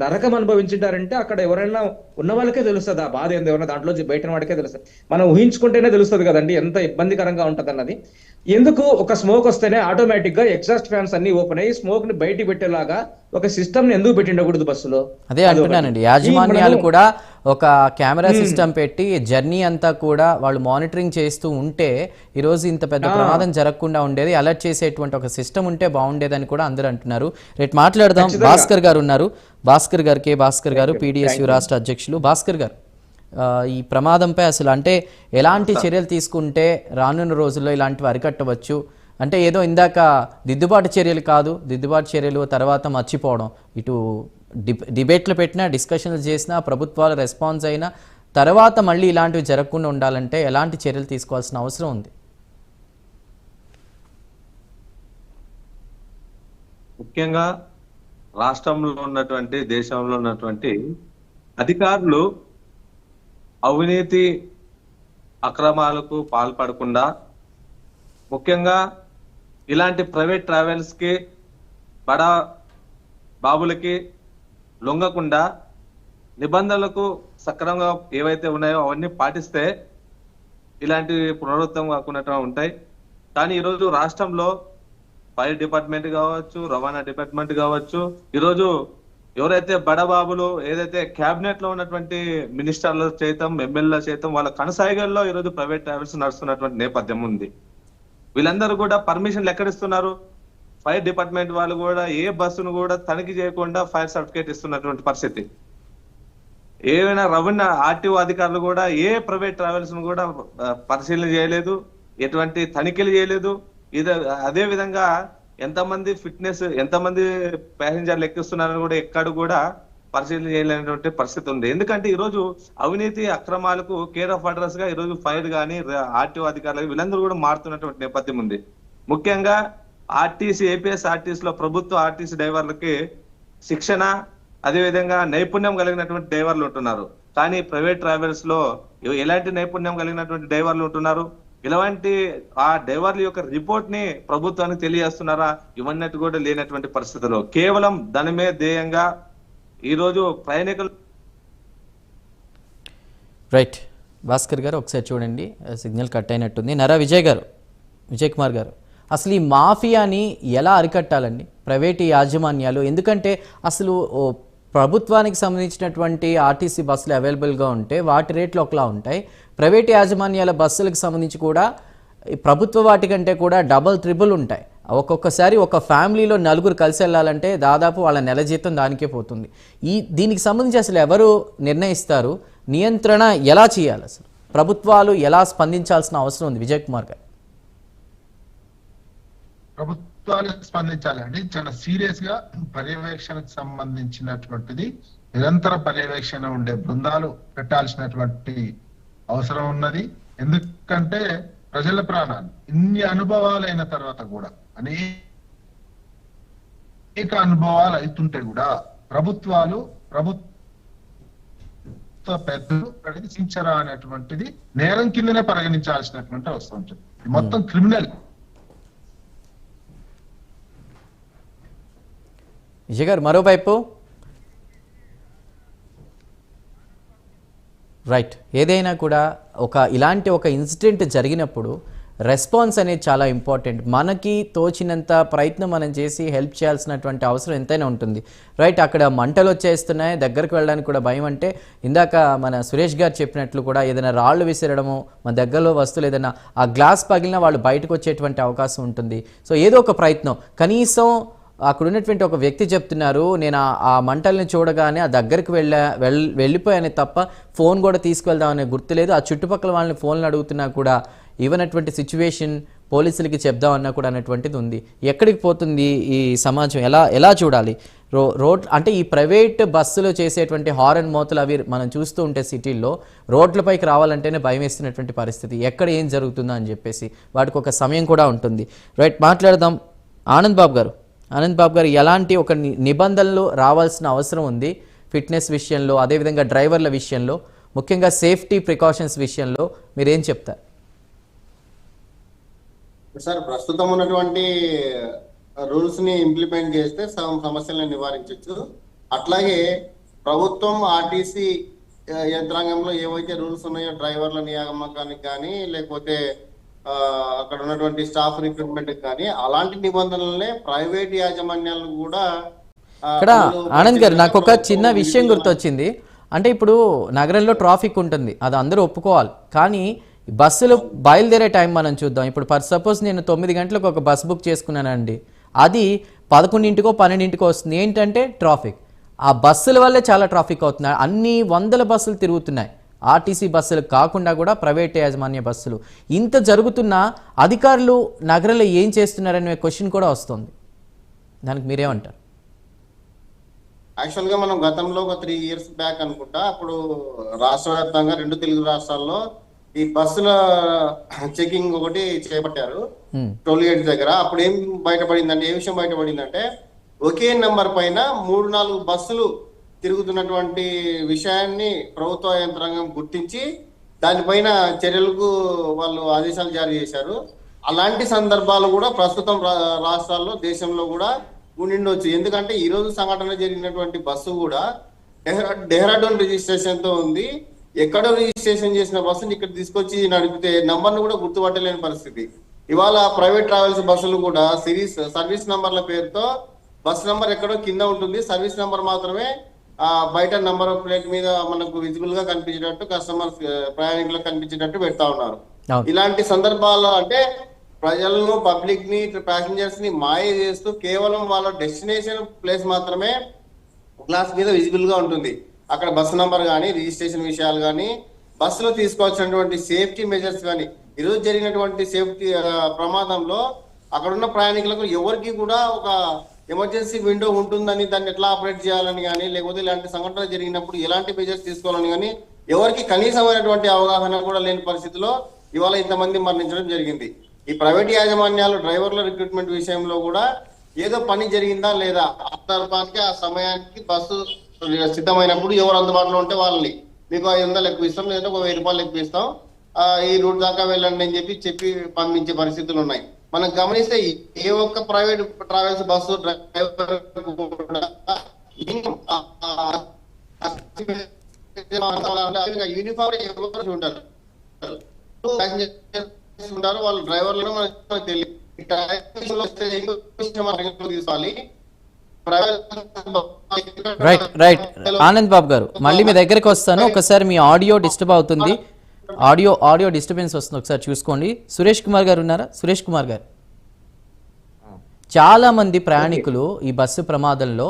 నరకం అనుభవించింటారంటే అక్కడ ఎవరైనా ఉన్న వాళ్ళకే తెలుస్తుంది ఆ బాధ ఏందో, ఎవరైనా దాంట్లో బయట వాడికే తెలుస్తుంది. మనం ఊహించుకుంటేనే తెలుస్తుంది కదండి ఎంత ఇబ్బందికరంగా ఉంటది అన్నది. ఎందుకు ఒక స్మోక్ వస్తేనే ఆటోమేటిక్ గా ఎగ్జాస్ట్ ఫ్యాన్స్ అన్ని ఓపెన్ అయ్యి స్మోక్ ని బయటికి పెట్టేలాగా ఒక సిస్టమ్ ని ఎందుకు పెట్టిండకూడదు బస్సులో? అదే అంటున్నానండి, యాజమాన్యాలు కూడా ఒక కెమెరా సిస్టమ్ పెట్టి జర్నీ అంతా కూడా వాళ్ళు మానిటరింగ్ చేస్తూ ఉంటే ఈరోజు ఇంత పెద్ద ప్రమాదం జరగకుండా ఉండేది. అలర్ట్ చేసేటువంటి ఒక సిస్టమ్ ఉంటే బాగుండేదని కూడా అందరూ అంటున్నారు. రేపు మాట్లాడదాం. భాస్కర్ గారు ఉన్నారు. భాస్కర్ గారు పీడిఎస్యు రాష్ట్ర అధ్యక్షులు. భాస్కర్ గారు, ఈ ప్రమాదంపై అసలు అంటే ఎలాంటి చర్యలు తీసుకుంటే రానున్న రోజుల్లో ఇలాంటివి అరికట్టవచ్చు? అంటే ఏదో ఇందాక దిద్దుబాటు చర్యలు కాదు, దిద్దుబాటు చర్యలు తర్వాత మర్చిపోవడం, ఇటు డిబేట్లు పెట్టినా డిస్కషన్లు చేసినా ప్రభుత్వాలు రెస్పాన్స్ అయినా తర్వాత మళ్ళీ ఇలాంటివి జరగకుండా ఉండాలంటే ఎలాంటి చర్యలు తీసుకోవాల్సిన అవసరం ఉంది? ముఖ్యంగా రాష్ట్రంలో ఉన్నటువంటి దేశంలో ఉన్నటువంటి అధికారులు అవినీతి అక్రమాలకు పాల్పడకుండా, ముఖ్యంగా ఇలాంటి ప్రైవేట్ ట్రావెల్స్ కి బడా బాబులకి లొంగకుండా నిబంధనలకు సక్రమంగా ఏవైతే ఉన్నాయో అవన్నీ పాటిస్తే ఇలాంటి పునరుద్ధం కాకుండా ఉంటాయి. కానీ ఈరోజు రాష్ట్రంలో ఫైర్ డిపార్ట్మెంట్ కావచ్చు, రవాణా డిపార్ట్మెంట్ కావచ్చు, ఈరోజు ఎవరైతే బడబాబులు ఏదైతే క్యాబినెట్ లో ఉన్నటువంటి మినిస్టర్ల చేతం ఎమ్మెల్యేల చేతం వాళ్ళ కనసాయిగల్లో ఈరోజు ప్రైవేట్ ట్రావెల్స్ నడుస్తున్నటువంటి నేపథ్యం ఉంది. వీళ్ళందరూ కూడా పర్మిషన్లు ఎక్కడిస్తున్నారు? ఫైర్ డిపార్ట్మెంట్ వాళ్ళు కూడా ఏ బస్సును కూడా తనిఖీ చేయకుండా ఫైర్ సర్టిఫికేట్ ఇస్తున్నటువంటి పరిస్థితి. ఏమైనా రెవెన్యూ ఆర్టీఓ అధికారులు కూడా ఏ ప్రైవేట్ ట్రావెల్స్ ను కూడా పరిశీలన చేయలేదు, ఎటువంటి తనిఖీలు చేయలేదు. అదే విధంగా ఎంతమంది ఫిట్నెస్, ఎంతమంది ప్యాసింజర్లు ఎక్కిస్తున్నారని కూడా ఎక్కడ కూడా పరిశీలన చేయలేనటువంటి పరిస్థితి ఉంది. ఎందుకంటే ఈరోజు అవినీతి అక్రమాలకు కేర్ ఆఫ్ అడ్రస్ గా ఈరోజు ఫైర్ కానీ ఆర్టీఓ అధికారులు వీళ్ళందరూ కూడా మారుతున్నటువంటి నేపథ్యం ఉంది. ముఖ్యంగా ఆర్టీసీ, ఏపీఎస్ ఆర్టీసీ లో ప్రభుత్వ ఆర్టీసీ డ్రైవర్లకి శిక్షణ, అదేవిధంగా నైపుణ్యం కలిగినటువంటి డ్రైవర్లు ఉంటున్నారు. కానీ ప్రైవేట్ ట్రావెల్స్ లో ఎలాంటి నైపుణ్యం కలిగినటువంటి డ్రైవర్లు ఉంటున్నారు? ఇలాంటి ఆ డ్రైవర్ల యొక్క రిపోర్ట్ ని ప్రభుత్వానికి తెలియజేస్తున్నారా? ఇవన్నీ కూడా లేనటువంటి పరిస్థితుల్లో కేవలం ధనమే ధ్యేయంగా ఈరోజు ప్రయాణికులు. రైట్ భాస్కర్ గారు, ఒకసారి చూడండి, సిగ్నల్ కట్ అయినట్టుంది. నరా విజయ్ కుమార్ గారు, అసలు ఈ మాఫియాని ఎలా అరికట్టాలండి ప్రైవేటు యాజమాన్యాలు? ఎందుకంటే అసలు ప్రభుత్వానికి సంబంధించినటువంటి ఆర్టీసీ బస్సులు అవైలబుల్గా ఉంటే వాటి రేట్లు ఒకలా ఉంటాయి. ప్రైవేట్ యాజమాన్యాల బస్సులకు సంబంధించి కూడా ప్రభుత్వ వాటి కంటే కూడా డబల్ ట్రిపుల్ ఉంటాయి. ఒక్కొక్కసారి ఒక ఫ్యామిలీలో నలుగురు కలిసి వెళ్ళాలంటే దాదాపు వాళ్ళ నెల జీతం దానికే పోతుంది. దీనికి సంబంధించి అసలు ఎవరు నిర్ణయిస్తారు? నియంత్రణ ఎలా చేయాలి? అసలు ప్రభుత్వాలు ఎలా స్పందించాల్సిన అవసరం ఉంది? విజయ్ కుమార్ గారు. ప్రభుత్వాలు స్పందించాలండి. చాలా సీరియస్ గా పర్యవేక్షణకు సంబంధించినటువంటిది నిరంతర పర్యవేక్షణ ఉండే బృందాలు పెట్టాల్సినటువంటి అవసరం ఉన్నది. ఎందుకంటే ప్రజల ప్రాణాలు ఇన్ని అనుభవాలైన తర్వాత కూడా, అనేక అనుభవాలు అవుతుంటే కూడా ప్రభుత్వ పెద్దలు ప్రకటించరా అనేటువంటిది నేరం కిందనే పరిగణించాల్సినటువంటి అవసరం ఉంటుంది. మొత్తం క్రిమినల్. విజయ్ గారు, మరోవైపు రైట్, ఏదైనా కూడా ఇలాంటి ఒక ఇన్సిడెంట్ జరిగినప్పుడు రెస్పాన్స్ అనేది చాలా ఇంపార్టెంట్. మనకి తోచినంత ప్రయత్నం మనం చేసి హెల్ప్ చేయాల్సినటువంటి అవసరం ఎంతైనా ఉంటుంది. రైట్, అక్కడ మంటలు వచ్చేస్తున్నాయి, దగ్గరకు వెళ్ళడానికి కూడా భయం. అంటే ఇందాక మన సురేష్ గారు చెప్పినట్లు కూడా ఏదైనా రాళ్ళు విసిరడము, మన దగ్గరలో వస్తువులు ఏదైనా ఆ గ్లాస్ పగిలినా వాళ్ళు బయటకు వచ్చేటువంటి అవకాశం ఉంటుంది. సో ఏదో ఒక ప్రయత్నం, కనీసం అక్కడ ఉన్నటువంటి ఒక వ్యక్తి చెప్తున్నారు, నేను ఆ మంటల్ని చూడగానే ఆ దగ్గరికి వెళ్ళిపోయానే తప్ప ఫోన్ కూడా తీసుకువెళ్దామనే గుర్తులేదు. ఆ చుట్టుపక్కల వాళ్ళని ఫోన్లు అడుగుతున్నా కూడా ఇవ్వనటువంటి సిచ్యువేషన్, పోలీసులకి చెప్దామన్నా కూడా అన్నటువంటిది ఉంది. ఎక్కడికి పోతుంది ఈ సమాజం? ఎలా చూడాలి? రోడ్ అంటే ఈ ప్రైవేట్ బస్సులు చేసేటువంటి హారన్ మోతలు అవి మనం చూస్తూ ఉంటే సిటీల్లో రోడ్లపైకి రావాలంటేనే భయం వేస్తున్నటువంటి పరిస్థితి. ఎక్కడ ఏం జరుగుతుందో అని చెప్పేసి వాటికి ఒక సమయం కూడా ఉంటుంది. రైట్, మాట్లాడదాం. ఆనంద్ బాబు గారు, ఎలాంటి ఒక నిబంధనలు రావాల్సిన అవసరం ఉంది ఫిట్నెస్ విషయంలో, అదేవిధంగా డ్రైవర్ల విషయంలో, ముఖ్యంగా సేఫ్టీ ప్రికాషన్స్ విషయంలో మీరేం చెప్తారు? సార్, ప్రస్తుతం ఉన్నటువంటి రూల్స్ ని ఇంప్లిమెంట్ చేస్తే సమస్యలను నివారించవచ్చు. అట్లాగే ప్రభుత్వం ఆర్టీసీ యంత్రాంగంలో ఏవైతే రూల్స్ ఉన్నాయో డ్రైవర్ల నియామకానికి కానీ లేకపోతే అక్కడ ఉన్నటువంటి స్టాఫ్ రిక్రూట్మెంట్ కానీ అలాంటి నిబంధనలనే ప్రైవేట్ యాజమాన్యాలు కూడా ఇక్కడ ఆనంద్ గారు, నాకు ఒక చిన్న విషయం గుర్తొచ్చింది. అంటే ఇప్పుడు నగరంలో ట్రాఫిక్ ఉంటుంది, అది అందరూ ఒప్పుకోవాలి. కానీ బస్సులు బయలుదేరే టైం మనం చూద్దాం. ఇప్పుడు సపోజ్ నేను 9 గంటలకు ఒక బస్ బుక్ చేసుకున్నానండి, అది 11కో 12కో వస్తుంది. ఏంటంటే ట్రాఫిక్. ఆ బస్సుల వల్లే చాలా ట్రాఫిక్ అవుతున్నాయి. అన్ని వందల బస్సులు తిరుగుతున్నాయి, ఆర్టీసీ బస్సులు కాకుండా కూడా ప్రైవేట్ యాజమాన్య బస్సులు. ఇంత జరుగుతున్న అధికారులు నగరంలో ఏం చేస్తున్నారనే క్వశ్చన్ కూడా వస్తుంది. దానికి మీరేమంటారు? యాక్చువల్ గా మనం గతంలో ఒక 3 years బ్యాక్ అనుకుంటా, అప్పుడు రాష్ట్ర వ్యాప్తంగా 2 తెలుగు రాష్ట్రాల్లో ఈ బస్సుల చెకింగ్ ఒకటి చేపట్టారు టోల్ గేట్ దగ్గర. అప్పుడు ఏం బయటపడిందంటే, ఏ విషయం బయటపడిందంటే, ఒకే నెంబర్ పైన 3-4 బస్సులు తిరుగుతున్నటువంటి విషయాన్ని ప్రభుత్వ యంత్రాంగం గుర్తించి దానిపైన చర్యలకు వాళ్ళు ఆదేశాలు జారీ చేశారు. అలాంటి సందర్భాలు కూడా ప్రస్తుతం రాష్ట్రాల్లో, దేశంలో కూడా ఉండిండొచ్చు. ఎందుకంటే ఈ రోజు సంఘటన జరిగినటువంటి బస్సు కూడా డెహ్రాడూన్ రిజిస్ట్రేషన్ తో ఉంది. ఎక్కడో రిజిస్ట్రేషన్ చేసిన బస్సుని ఇక్కడ తీసుకొచ్చి నడిపితే నంబర్ను కూడా గుర్తుపట్టలేని పరిస్థితి. ఇవాళ ప్రైవేట్ ట్రావెల్స్ బస్సులు కూడా సర్వీస్ నంబర్ల పేరుతో బస్ నంబర్ ఎక్కడో కింద ఉంటుంది, సర్వీస్ నంబర్ మాత్రమే బయట నంబర్ ప్లేట్ మీద మనకు విజిబుల్ గా కనిపించేటట్టు, కస్టమర్స్ ప్రయాణికులకు కనిపించేటట్టు పెడతా ఉన్నారు. ఇలాంటి సందర్భాల్లో అంటే ప్రజలను, పబ్లిక్ ని, ప్యాసింజర్స్ ని మాయ చేస్తూ కేవలం వాళ్ళ డెస్టినేషన్ ప్లేస్ మాత్రమే గ్లాస్ మీద విజిబుల్ గా ఉంటుంది. అక్కడ బస్సు నంబర్ కానీ, రిజిస్ట్రేషన్ విషయాలు కానీ, బస్సులో తీసుకోవాల్సినటువంటి సేఫ్టీ మెజర్స్ కానీ, ఈరోజు జరిగినటువంటి సేఫ్టీ ప్రమాదంలో అక్కడ ఉన్న ప్రయాణికులకు ఎవరికి కూడా ఒక ఎమర్జెన్సీ విండో ఉంటుందని, దాన్ని ఎట్లా ఆపరేట్ చేయాలని కానీ, లేకపోతే ఇలాంటి సంఘటన జరిగినప్పుడు ఎలాంటి మెజర్స్ తీసుకోవాలని కానీ ఎవరికి కనీసమైనటువంటి అవగాహన కూడా లేని పరిస్థితిలో ఇవాళ ఇంతమంది మరణించడం జరిగింది. ఈ ప్రైవేట్ యాజమాన్యాలు డ్రైవర్ల రిక్రూట్మెంట్ విషయంలో కూడా ఏదో పని జరిగిందా లేదా, ఆ సమయానికి బస్సు సిద్ధమైనప్పుడు ఎవరు అందుబాటులో ఉంటే వాళ్ళని మీకు 500 ఎక్కువ ఇస్తాం, లేదంటే ఒక 1000 రూపాయలు ఎక్కువ ఇస్తాం, ఈ రూట్ దాకా వెళ్ళండి అని చెప్పి పంపించే పరిస్థితులు ఉన్నాయి. మనం గమనిస్తే ఏ ఒక్క private travels bus driver uniform ఎవరు ఉంటారు, ఉంటారు వాళ్ళ డ్రైవర్లను మనకు తెలియదు. తీసుకోవాలి. రైట్ ఆనంద్ బాబు గారు, మళ్ళీ మీ దగ్గరికి వస్తాను. ఒకసారి మీ ఆడియో డిస్టర్బ్ అవుతుంది, ఆడియో డిస్టర్బెన్స్ వస్తుంది, ఒకసారి చూసుకోండి. సురేష్ కుమార్ గారు ఉన్నారా? సురేష్ కుమార్ గారు, చాలా మంది ప్రయాణికులు ఈ బస్సు ప్రమాదంలో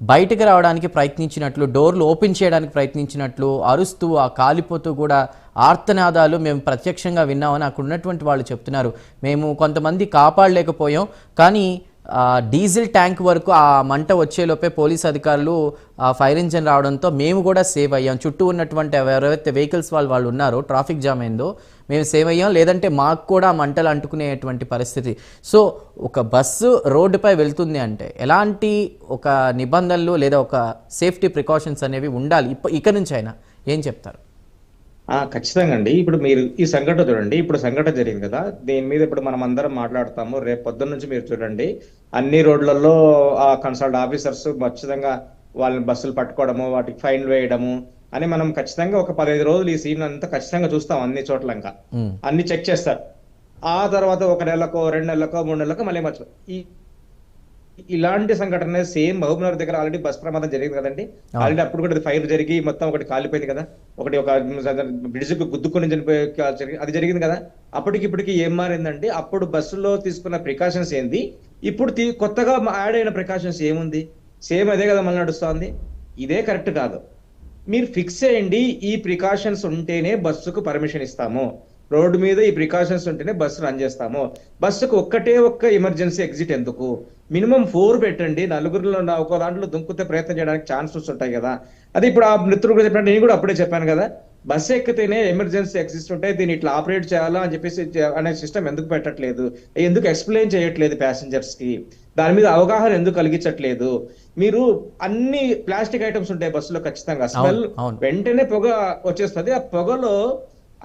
బయటకు రావడానికి ప్రయత్నించినట్లు, డోర్లు ఓపెన్ చేయడానికి ప్రయత్నించినట్లు, అరుస్తూ ఆ కాలిపోతూ కూడా ఆర్తనాదాలు మేము ప్రత్యక్షంగా విన్నామని అక్కడ ఉన్నటువంటి వాళ్ళు చెప్తున్నారు. మేము కొంతమంది కాపాడలేకపోయాం, కానీ డీజిల్ ట్యాంక్ వరకు ఆ మంట వచ్చేలోపే పోలీస్ అధికారులు ఫైర్ ఇంజిన్ రావడంతో మేము కూడా సేవ్ అయ్యాం. చుట్టూ ఉన్నటువంటి ఎవరైతే వెహికల్స్ వాళ్ళు ఉన్నారో, ట్రాఫిక్ జామ్ అయిందో మేము సేవ్ అయ్యాం, లేదంటే మాకు కూడా మంటలు అంటుకునేటువంటి పరిస్థితి. సో ఒక బస్సు రోడ్డుపై వెళ్తుంది అంటే ఎలాంటి ఒక నిబంధనలు లేదా ఒక సేఫ్టీ ప్రికాషన్స్ అనేవి ఉండాలి ఇక నుంచి అయినా, ఏం చెప్తారు? ఖచ్చితంగా అండి. ఇప్పుడు మీరు ఈ సంఘటన చూడండి, ఇప్పుడు సంఘటన జరిగింది కదా, దీని మీద ఇప్పుడు మనం అందరం మాట్లాడతాము. రేపు పొద్దున్న నుంచి మీరు చూడండి, అన్ని రోడ్లలో ఆ కన్సల్ట్ ఆఫీసర్స్ ఖచ్చితంగా వాళ్ళని బస్సులు పట్టుకోవడము, వాటికి ఫైన్ వేయడము అని మనం ఖచ్చితంగా ఒక 15 రోజులు ఈ సీన్ అంతా ఖచ్చితంగా చూస్తాం. అన్ని చోట్ల ఇంకా అన్ని చెక్ చేస్తారు. ఆ తర్వాత 1 నెలకో 2 నెలలకో 3 నెలలకో మళ్ళీ మర్చిపో ఇలాంటి సంఘటన సేమ్ మహబూబ్నగర్ దగ్గర ఆల్రెడీ బస్ ప్రమాదం జరిగింది కదండి. ఆల్రెడీ అప్పుడు కూడా ఫైర్ జరిగి మొత్తం ఒకటి కాలిపోయింది కదా, ఒక బ్రిడ్జ్ కు గుద్దుకొని చనిపోయి అది జరిగింది కదా. అప్పటికిప్పటికి ఏం మారిందండి, అప్పుడు బస్సులో తీసుకున్న ప్రికాషన్స్ ఏంది, ఇప్పుడు కొత్తగా యాడ్ అయిన ప్రికాషన్స్ ఏముంది, సేమ్ అదే కదా మళ్ళీ నడుస్తుంది. ఇదే కరెక్ట్ కాదు. మీరు ఫిక్స్ చేయండి, ఈ ప్రికాషన్స్ ఉంటేనే బస్సుకు పర్మిషన్ ఇస్తాము, రోడ్డు మీద ఈ ప్రికాషన్స్ ఉంటేనే బస్సు రన్ చేస్తాము. బస్సుకు ఒక్క ఎమర్జెన్సీ ఎగ్జిట్ ఎందుకు, మినిమం 4 పెట్టండి. నలుగురిలో ఒక దాంట్లో దుంకుతే ప్రయత్నం చేయడానికి ఛాన్సెస్ ఉంటాయి కదా. అది ఇప్పుడు ఆ మిత్రుడు కూడా చెప్పినట్టు నేను కూడా అప్పుడే చెప్పాను కదా, బస్సు ఎక్కితేనే ఎమర్జెన్సీ ఎగ్జిట్ ఉంటాయి, దీన్ని ఇట్లా ఆపరేట్ చేయాలా అని చెప్పేసి అనే సిస్టమ్ ఎందుకు పెట్టట్లేదు, ఎందుకు ఎక్స్ప్లెయిన్ చేయట్లేదు ప్యాసింజర్స్ కి, దాని మీద అవగాహన ఎందుకు కలిగించట్లేదు. మీరు అన్ని ప్లాస్టిక్ ఐటమ్స్ ఉంటాయి బస్సులో ఖచ్చితంగా, స్మెల్ వెంటనే పొగ వచ్చేస్తుంది. ఆ పొగలో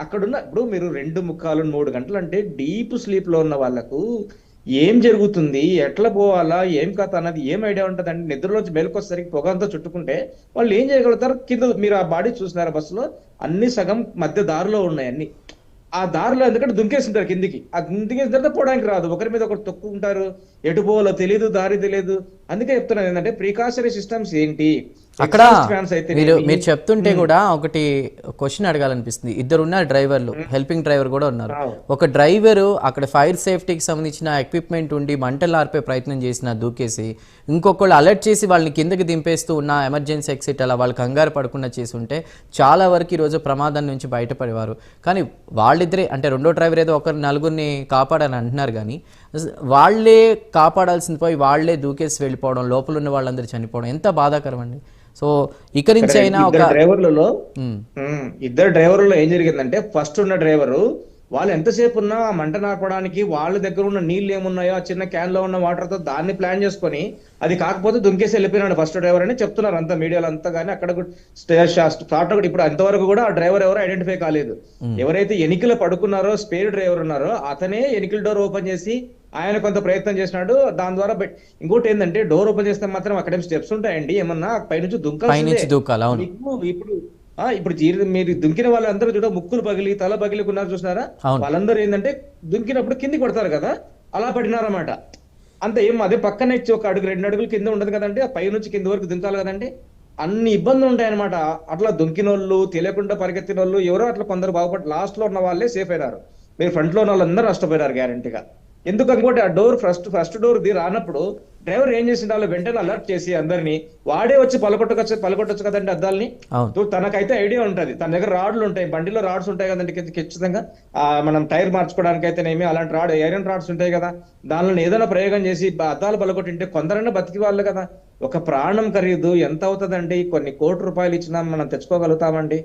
అక్కడున్న ఇప్పుడు మీరు 2:45 3 గంటలు అంటే డీప్ స్లీప్ లో ఉన్న వాళ్ళకు ఏం జరుగుతుంది, ఎట్లా పోవాలా, ఏం కథ అన్నది ఏం ఐడియా ఉంటుందండి. నిద్రలోంచి మేలుకొచ్చేసరికి పొగ అంతా చుట్టుకుంటే వాళ్ళు ఏం చేయగలుగుతారు. కింద మీరు ఆ బాడీ చూసినారా, బస్సులో అన్ని సగం మధ్య దారిలో ఉన్నాయి అన్ని. ఆ దారిలో ఎందుకంటే దుంకేస్తుంటారు కిందికి, ఆ దుంకేసిన తర్వాత పోవడానికి రాదు, ఒకరి మీద ఒకరు తొక్కుంటారు, ఎటు పోవాలో తెలియదు, దారి తెలియదు. అందుకే చెప్తున్నాను ఏంటంటే ప్రికాషనరీ సిస్టమ్స్ ఏంటి. అక్కడ మీరు చెప్తుంటే కూడా ఒకటి క్వశ్చన్ అడగాలనిపిస్తుంది. 2 ఉన్నారు డ్రైవర్లు, హెల్పింగ్ డ్రైవర్ కూడా ఉన్నారు. ఒక డ్రైవర్ అక్కడ ఫైర్ సేఫ్టీకి సంబంధించిన ఎక్విప్మెంట్ ఉండి మంటలు ఆర్పే ప్రయత్నం చేసిన దూకేసి, ఇంకొకళ్ళు అలర్ట్ చేసి వాళ్ళని కిందకి దింపేస్తూ ఉన్న ఎమర్జెన్సీ ఎగ్జిట్ అలా వాళ్ళు కంగారు పడకుండా చేసి ఉంటే చాలా వరకు ఈరోజు ప్రమాదం నుంచి బయటపడేవారు. కానీ వాళ్ళిద్దరే అంటే రెండో డ్రైవర్ ఏదో ఒకరు నలుగురిని కాపాడని అంటున్నారు, కానీ వాళ్ళే కాపాడాల్సింది పోయి వాళ్ళే దూకేసి వెళ్ళిపోవడం, లోపల ఉన్న వాళ్ళందరూ చనిపోవడం ఎంత బాధాకరం అండి. సో ఇక నుంచి అయినా ఒక ఇద్దరు డ్రైవర్లలో ఏం జరిగిందంటే, ఫస్ట్ ఉన్న డ్రైవరు వాళ్ళు ఎంతసేపు ఉన్నా మంట నాపడానికి వాళ్ళ దగ్గర ఉన్న నీళ్ళు ఏమున్నాయో ఆ చిన్న క్యాన్ లో ఉన్న వాటర్ తో దాన్ని ప్లాన్ చేసుకొని అది కాకపోతే దుంకేసి వెళ్ళిపోయినాడు ఫస్ట్ డ్రైవర్ అని చెప్తున్నారు అంతా మీడియాలో అంతా. కానీ అక్కడ స్టార్ట్ ఇప్పుడు అంతవరకు కూడా ఆ డ్రైవర్ ఎవరో ఐడెంటిఫై కాలేదు. ఎవరైతే ఎనికలు పడుకున్నారో స్పేర్ డ్రైవర్ ఉన్నారో అతనే ఎనికల డోర్ ఓపెన్ చేసి ఆయన కొంత ప్రయత్నం చేసినాడు. దాని ద్వారా ఇంకోటి ఏంటంటే, డోర్ ఓపెన్ చేస్తే మాత్రం అక్కడ స్టెప్స్ ఉంటాయండి, ఏమన్నా పైనుంచి దుంకాలి. ఇప్పుడు మీరు దుంకిన వాళ్ళందరూ చూడ ముక్కులు పగిలి తల పగిలికున్నారు చూసినారా, వాళ్ళందరూ ఏంటంటే దుంకినప్పుడు కింది కొడతారు కదా, అలా పడినారన్నమాట. అంత ఏం అదే పక్కన ఇచ్చి 1 అడుగు 2 అడుగులు కింద ఉండదు కదండి, ఆ పై నుంచి కింది వరకు దుంకాలి కదండి. అన్ని ఇబ్బందులు ఉంటాయన్నమాట. అట్లా దుంకిన వాళ్ళు, తెలియకుండా పరిగెత్తిన వాళ్ళు ఎవరో అట్లా కొందరు బాగుపడి లాస్ట్ లో ఉన్న వాళ్ళే సేఫ్ అయినారు. మీరు ఫ్రంట్ లో ఉన్న వాళ్ళందరూ నష్టపోయినారు గ్యారంటీగా. ఎందుకు అనుకోండి, ఆ డోర్ ఫస్ట్ డోర్ రానప్పుడు డ్రైవర్ ఏం చేసిండు, వాళ్ళు వెంటనే అలర్ట్ చేసి అందరినీ వాడే వచ్చి పలకొట్టొచ్చు కదండి అద్దాలని. తనకైతే ఐడియా ఉంటది, తన దగ్గర రాడ్లు ఉంటాయి, బండిలో రాడ్స్ ఉంటాయి కదండి ఖచ్చితంగా. మనం టైర్ మార్చుకోవడానికి అయితేనేమి అలాంటి ఐరన్ రాడ్స్ ఉంటాయి కదా, దానిలో ఏదైనా ప్రయోగం చేసి అద్దాలు పలకొట్టింటే కొందరైనా బతికి వాళ్ళు కదా. ఒక ప్రాణం ఖరీదు ఎంత అవుతుందండి, కొన్ని కోట్ల రూపాయలు ఇచ్చినా మనం తెచ్చుకోగలుగుతామండి.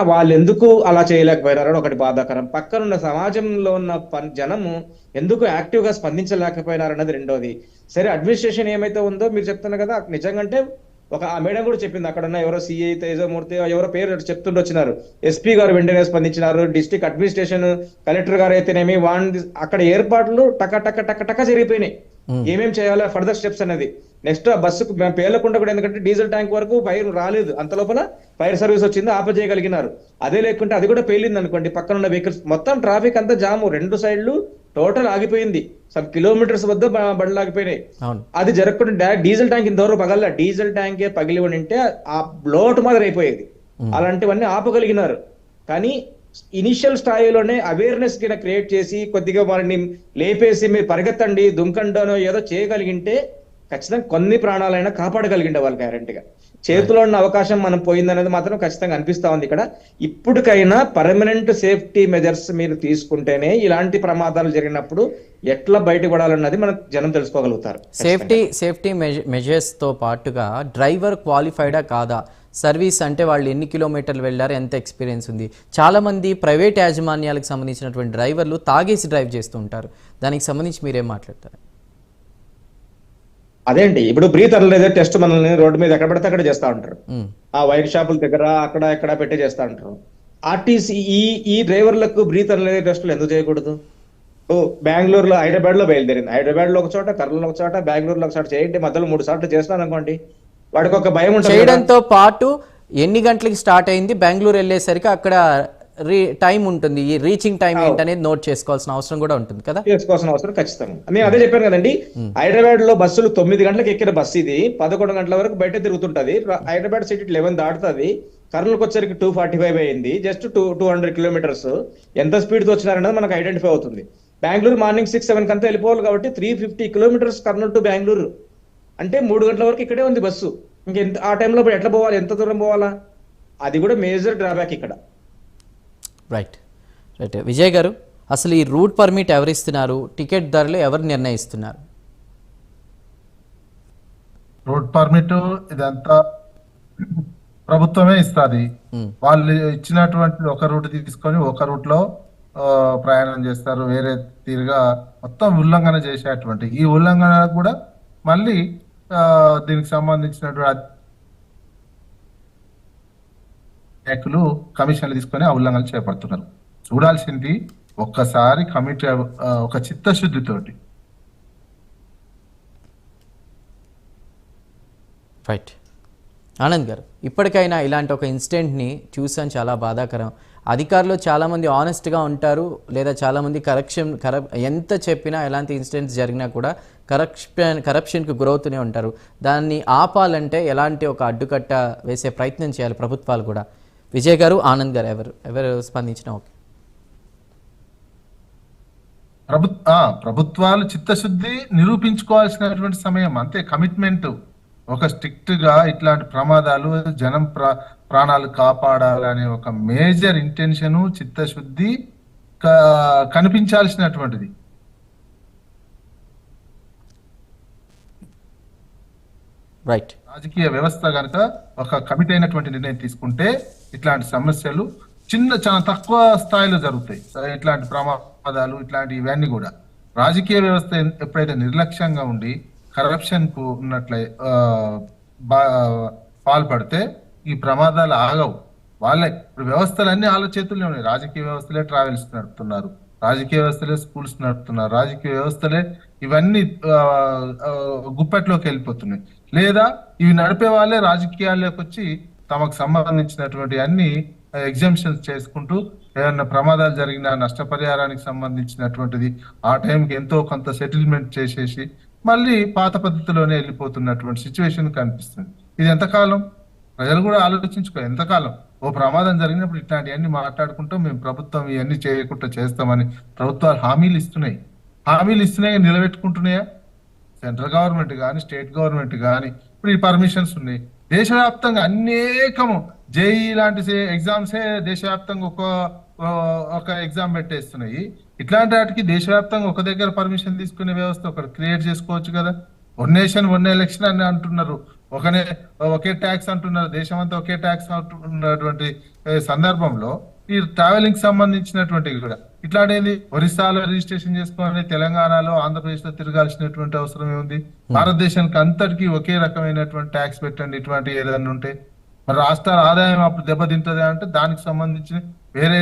వాళ్ళు ఎందుకు అలా చేయలేకపోయినారని ఒకటి బాధాకరం. పక్కనున్న సమాజంలో ఉన్న జనము ఎందుకు యాక్టివ్ గా స్పందించలేకపోయినారన్నది రెండోది. సరే, అడ్మినిస్ట్రేషన్ ఏమైతే ఉందో మీరు చెప్తున్నారు కదా, నిజంగా ఆ మేడం కూడా చెప్పింది, అక్కడ ఉన్న ఎవరో సిఐ తేజమూర్తి ఎవరో పేరు చెప్తుంటూ వచ్చినారు, ఎస్పీ గారు వెంటనే స్పందించినారు, డిస్ట్రిక్ట్ అడ్మినిస్ట్రేషన్ కలెక్టర్ గారు అయితేనేమి అక్కడ ఏర్పాట్లు టక జరిగిపోయినాయి. ఏమేం చేయాలో ఫర్దర్ స్టెప్స్ అనేది. నెక్స్ట్ ఆ బస్సుకు పేలకుండా కూడా, ఎందుకంటే డీజిల్ ట్యాంక్ వరకు ఫైర్ రాలేదు, అంత లోపల ఫైర్ సర్వీస్ వచ్చింది, ఆపజేయగలిగినారు. అదే లేకుంటే అది కూడా పేలింది అనుకోండి, పక్కన ఉన్న వెహికల్స్ మొత్తం ట్రాఫిక్ అంతా జాము, 2 సైడ్లు టోటల్ ఆగిపోయింది, సబ్ కిలోమీటర్స్ వద్ద బండ్లు ఆగిపోయినాయి. అది జరగకుండా డీజిల్ ట్యాంక్ ఇంతవరకు పగల, డీజిల్ ట్యాంకే పగిలి ఉంటే ఆ బ్లోట్ మాదిరి అయిపోయేది. అలాంటివన్నీ ఆపగలిగినారు. కానీ ఇనిషియల్ స్థాయిలోనే అవేర్నెస్ కింద క్రియేట్ చేసి కొద్దిగా వారిని లేపేసి మీరు పరిగెత్తండి దుంకండనో ఏదో చేయగలిగింటే ఖచ్చితంగా కొన్ని ప్రాణాలైనా కాపాడగలిగిండే వాళ్ళు గ్యారెంటీగా. చేతిలో ఉన్న అవకాశం మనం పోయిందనేది మాత్రం ఖచ్చితంగా అనిపిస్తా ఉంది ఇక్కడ. ఇప్పటికైనా పర్మనెంట్ సేఫ్టీ మెజర్స్ మీరు తీసుకుంటేనే ఇలాంటి ప్రమాదాలు జరిగినప్పుడు ఎట్లా బయటపడాలన్నది మనం జనం తెలుసుకోగలుగుతారు. సేఫ్టీ మెజర్స్ తో పాటుగా డ్రైవర్ క్వాలిఫైడా కాదా, సర్వీస్ అంటే వాళ్ళు ఎన్ని కిలోమీటర్లు వెళ్ళారు, ఎంత ఎక్స్పీరియన్స్ ఉంది. చాలామంది ప్రైవేట్ యాజమాన్యాలకు సంబంధించినటువంటి డ్రైవర్లు తాగేసి డ్రైవ్ చేస్తూ ఉంటారు, దానికి సంబంధించి మీరేం మాట్లాడతారు? అదేంటి, ఇప్పుడు బ్రీత్ అనలేదు టెస్ట్ మనల్ని రోడ్డు మీద ఎక్కడ పడితే అక్కడ చేస్తా ఉంటారు, ఆ వైన్ షాపుల దగ్గర అక్కడ ఎక్కడ పెట్టే చేస్తా ఉంటారు. ఆర్టీసీ ఈ డ్రైవర్లకు బ్రీత్ అనలేదు టెస్టులు ఎందుకు చేయకూడదు? బెంగళూరులో హైదరాబాద్ లో బయలుదేరింది, హైదరాబాద్ లో ఒక చోట, కర్నూలు ఒక చోట, బెంగళూరులో ఒక చోట చేయండి, మధ్యలో 3 సార్లు చేస్తున్నాను అనుకోండి, వాడికి ఒక భయం ఉంటుంది. చేయడంతో పాటు ఎన్ని గంటలకి స్టార్ట్ అయింది, బెంగళూరు వెళ్ళేసరికి అక్కడ టైం ఉంటుంది, ఈ రీచింగ్ టైం ఏంటనేది నోట్ చేసుకోవాల్సిన అవసరం కూడా ఉంటుంది కదా. చేసుకోవాల్సిన అవసరం ఖచ్చితంగా. నేను అదే చెప్పాను కదండి, హైదరాబాద్ లో బస్సులు 9 గంటలకు ఎక్కిన బస్సు ఇది 11 గంటల వరకు బయట తిరుగుతుంటది. హైదరాబాద్ సిటీ 11 దాటుతుంది, కర్నూలుకి వచ్చరికి 245 అయింది, జస్ట్ 200 కిలోమీటర్స్. ఎంత స్పీడ్ తో వచ్చినారనేది మనకు ఐడెంటిఫై అవుతుంది. బెంగళూరు మార్నింగ్ 6-7 కంతా వెళ్ళిపోవాలి కాబట్టి 350 కిలోమీటర్స్ కర్నూలు టు బెంగళూరు అంటే 3 గంటల వరకు ఇక్కడే ఉంది బస్సు. ఇంకెంత ఆ టైంలో ఎట్లా పోవాలి, ఎంత దూరం పోవాలా, అది కూడా మేజర్ డ్రాబ్యాక్ ఇక్కడ. రైట్ రైట్ విజయ్ గారు, అసలు ఈ రూట్ పర్మిట్ ఎవరు ఇస్తున్నారు, టికెట్ ధరలు ఎవరు నిర్ణయిస్తున్నారు? రూట్ పర్మిట్ ఇదంతా ప్రభుత్వమే ఇస్తుంది. వాళ్ళు ఇచ్చినటువంటి ఒక రూట్ తీసుకొని ఒక రూట్ లో ప్రయాణం చేస్తారు, వేరే తీరుగా మొత్తం ఉల్లంఘన చేసేటువంటి ఈ ఉల్లంఘన కూడా మళ్ళీ దీనికి సంబంధించినటువంటి నాయకులు కమిషన్లు తీసుకొని ఆ ఉల్లంఘనలు చేపడుతున్నారు. చూడాల్సింది ఒక్కసారి కమిటీ ఒక చిత్తశుద్ధితోటి. రైట్ ఆనంద్ గారు, ఇప్పటికైనా ఇలాంటి ఒక ఇన్సిడెంట్ని చూసాను, చాలా బాధాకరం. అధికారులు చాలామంది ఆనెస్ట్గా ఉంటారు, లేదా చాలామంది ఎంత చెప్పినా ఎలాంటి ఇన్సిడెంట్స్ జరిగినా కూడా కరప్షన్కి గురవుతూనే ఉంటారు. దాన్ని ఆపాలంటే ఎలాంటి ఒక అడ్డుకట్ట వేసే ప్రయత్నం చేయాలి ప్రభుత్వాలు కూడా. విజయ్ గారు, ఆనంద్ గారు, ఎవరు స్పందించినా ఓకే. ప్రభుత్వాలు చిత్తశుద్ధి నిరూపించుకోవాల్సినటువంటి సమయం, అంతే. కమిట్మెంట్ ఒక స్ట్రిక్ట్ గా ఇట్లాంటి ప్రమాదాలు, జనం ప్రాణాలు కాపాడాలనే ఒక మేజర్ ఇంటెన్షన్, చిత్తశుద్ధి కనిపించాల్సినటువంటిది. రైట్. రాజకీయ వ్యవస్థ కనుక ఒక కమిట్ అయినటువంటి నిర్ణయం తీసుకుంటే ఇట్లాంటి సమస్యలు చాలా తక్కువ స్థాయిలో జరుగుతాయి. ఇట్లాంటి ప్రమాదాలు ఇట్లాంటి ఇవన్నీ కూడా రాజకీయ వ్యవస్థ ఎప్పుడైతే నిర్లక్ష్యంగా ఉండి కరప్షన్ కు ఉన్నట్లే పాల్పడితే ఈ ప్రమాదాలు ఆగవు. వాళ్ళే ఇప్పుడు వ్యవస్థలన్నీ వాళ్ళ చేతుల్లో ఉన్నాయి. రాజకీయ వ్యవస్థలే ట్రావెల్స్ నడుపుతున్నారు, రాజకీయ వ్యవస్థలే స్కూల్స్ నడుపుతున్నారు, రాజకీయ వ్యవస్థలే ఇవన్నీ గుప్పెట్లోకి వెళ్ళిపోతున్నాయి. లేదా ఇవి నడిపే వాళ్ళే రాజకీయాల్లోకి వచ్చి తమకు సంబంధించినటువంటి అన్ని ఎగ్జామ్షన్స్ చేసుకుంటూ ఏదన్నా ప్రమాదాలు జరిగిన నష్టపరిహారానికి సంబంధించినటువంటిది ఆ టైంకి ఎంతో కొంత సెటిల్మెంట్ చేసేసి మళ్ళీ పాత పద్ధతిలోనే వెళ్ళిపోతున్నటువంటి సిచ్యువేషన్ కనిపిస్తుంది. ఇది ఎంతకాలం? ప్రజలు కూడా ఆలోచించుకో, ఎంతకాలం? ఓ ప్రమాదం జరిగినప్పుడు ఇట్లాంటివన్నీ మాట్లాడుకుంటాం, మేము ప్రభుత్వం ఇవన్నీ చేయకుండా చేస్తామని ప్రభుత్వాలు హామీలు ఇస్తున్నాయి, నిలబెట్టుకుంటున్నాయా? సెంట్రల్ గవర్నమెంట్ కానీ స్టేట్ గవర్నమెంట్ కానీ ఇప్పుడు ఈ పర్మిషన్స్ ఉన్నాయి. దేశవ్యాప్తంగా అనేకము జేఈ లాంటి ఎగ్జామ్సే దేశవ్యాప్తంగా ఒక ఎగ్జామ్ పెట్టేస్తున్నాయి. ఇట్లాంటి వాటికి దేశవ్యాప్తంగా ఒక దగ్గర పర్మిషన్ తీసుకునే వ్యవస్థ ఒకటి క్రియేట్ చేసుకోవచ్చు కదా. వన్ నేషన్ వన్ ఎలక్షన్ అని అంటున్నారు, ఒకే ట్యాక్స్ అంటున్నారు, దేశం అంతా ఒకే ట్యాక్స్ అంటున్నటువంటి సందర్భంలో ఈ ట్రావెలింగ్ సంబంధించినటువంటి కూడా ఇట్లాంటిది ఒరిస్సాలో రిజిస్ట్రేషన్ చేసుకొని తెలంగాణలో ఆంధ్రప్రదేశ్ లో తిరగాల్సినటువంటి అవసరం ఏముంది? భారతదేశానికి అంతటికీ ఒకే రకమైనటువంటి ట్యాక్స్ పెట్టండి. ఇటువంటి ఏదైనా ఉంటే మరి రాష్ట్రాల ఆదాయం అప్పుడు దెబ్బతింటది అంటే దానికి సంబంధించిన వేరే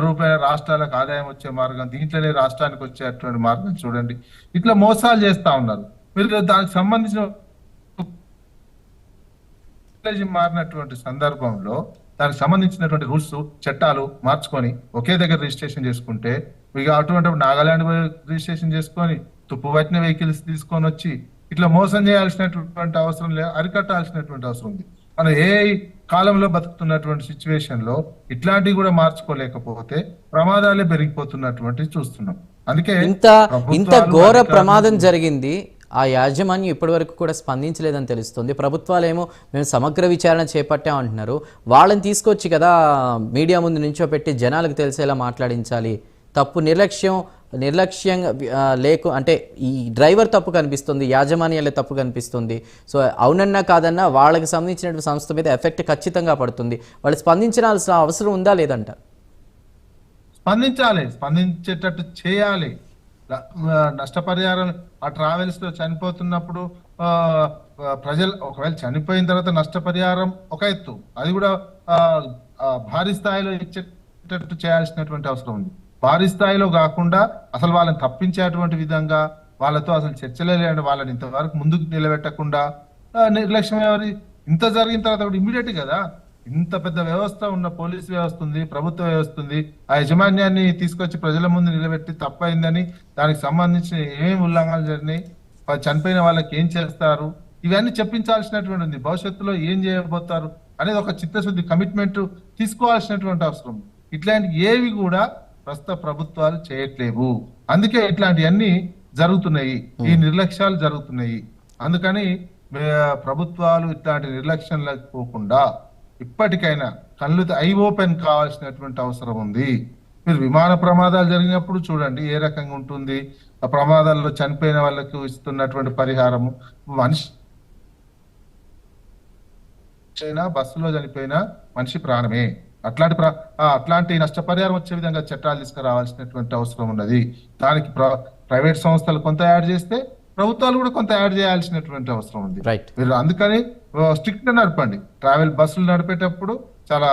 రూపాయల రాష్ట్రాలకు ఆదాయం వచ్చే మార్గం, దీంట్లోనే రాష్ట్రానికి వచ్చేటువంటి మార్గం చూడండి. ఇట్లా మోసాలు చేస్తా ఉన్నారు. మీరు దానికి సంబంధించిన మారినటువంటి సందర్భంలో దానికి సంబంధించినటువంటి రూల్స్ చట్టాలు మార్చుకొని ఒకే దగ్గర రిజిస్ట్రేషన్ చేసుకుంటే ఇక అటువంటి నాగాలాండ్ రిజిస్ట్రేషన్ చేసుకొని తుప్పు పట్టిన వెహికల్స్ తీసుకొని వచ్చి ఇట్లా మోసం చేయాల్సినటువంటి అవసరం లేదు, అరికట్టాల్సినటువంటి అవసరం ఉంది. మనం ఏ కాలంలో బతుకుతున్నటువంటి సిచ్యువేషన్ లో ఇట్లాంటివి కూడా మార్చుకోలేకపోతే ప్రమాదాలే పెరిగిపోతున్నటువంటి చూస్తున్నాం. అందుకే ఇంత ఘోర ప్రమాదం జరిగింది, ఆ యాజమాన్యం ఇప్పటి వరకు కూడా స్పందించలేదని తెలుస్తుంది. ప్రభుత్వాలు ఏమో మేము సమగ్ర విచారణ చేపట్టామంటున్నారు. వాళ్ళని తీసుకొచ్చి కదా మీడియా ముందు నుంచోపెట్టి జనాలకు తెలిసేలా మాట్లాడించాలి. తప్పు నిర్లక్ష్యంగా అంటే ఈ డ్రైవర్ తప్పు కనిపిస్తుంది, యాజమాన్యాలే తప్పు కనిపిస్తుంది. సో అవునన్నా కాదన్నా వాళ్ళకి సంబంధించినటువంటి సంస్థ మీద ఎఫెక్ట్ ఖచ్చితంగా పడుతుంది. వాళ్ళు స్పందించాల్సిన అవసరం ఉందా లేదంట? స్పందించేటట్టు చేయాలి. నష్టపరిహారం ఆ ట్రావెల్స్ లో చనిపోతున్నప్పుడు ప్రజలు ఒకవేళ చనిపోయిన తర్వాత నష్టపరిహారం ఒక ఎత్తు, అది కూడా భారీ స్థాయిలో ఇచ్చేటట్టు చేయాల్సినటువంటి అవసరం ఉంది. భారీ స్థాయిలో కాకుండా అసలు వాళ్ళని తప్పించేటువంటి విధంగా వాళ్ళతో అసలు చర్చలే లేని వాళ్ళని ఇంతవరకు ముందుకు నిలబెట్టకుండా నిర్లక్ష్యం. ఇంత జరిగిన తర్వాత కూడా ఇమ్మీడియట్ కదా ఇంత పెద్ద వ్యవస్థ ఉన్న పోలీస్ వ్యవస్థ ఉంది, ప్రభుత్వ వ్యవస్థ ఉంది. ఆ యాజమాన్యాన్ని తీసుకొచ్చి ప్రజల ముందు నిలబెట్టి తప్పైందని, దానికి సంబంధించిన ఏమేమి ఉల్లంఘనలు జరిగినాయి, చనిపోయిన వాళ్ళకి ఏం చేస్తారు, ఇవన్నీ చెప్పించాల్సినటువంటి ఉంది. భవిష్యత్తులో ఏం చేయబోతారు అనేది ఒక చిత్తశుద్ధి కమిట్మెంట్ తీసుకోవాల్సినటువంటి అవసరం. ఇట్లాంటి ఏవి కూడా ప్రస్తుత ప్రభుత్వాలు చేయట్లేవు. అందుకే ఇట్లాంటివన్నీ జరుగుతున్నాయి, ఈ నిర్లక్ష్యాలు జరుగుతున్నాయి. అందుకని ప్రభుత్వాలు ఇట్లాంటి నిర్లక్ష్యంలోకి పోకుండా ఇప్పటికైనా కళ్ళు ఐ ఓపెన్ కావాల్సినటువంటి అవసరం ఉంది. మీరు విమాన ప్రమాదాలు జరిగినప్పుడు చూడండి ఏ రకంగా ఉంటుంది, ఆ ప్రమాదాల్లో చనిపోయిన వాళ్ళకు ఇస్తున్నటువంటి పరిహారము. మనిషి బస్సులో చనిపోయిన మనిషి ప్రాణమే. అట్లాంటి నష్టపరిహారం వచ్చే విధంగా చట్టాలు తీసుకురావాల్సినటువంటి అవసరం ఉన్నది. దానికి ప్రైవేట్ సంస్థలు కొంత యాడ్ చేస్తే ప్రభుత్వాలు కూడా కొంత యాడ్ చేయాల్సినటువంటి అవసరం ఉంది. మీరు అందుకని స్ట్రిక్ట్ గా నడపండి. ట్రావెల్ బస్సులు నడిపేటప్పుడు చాలా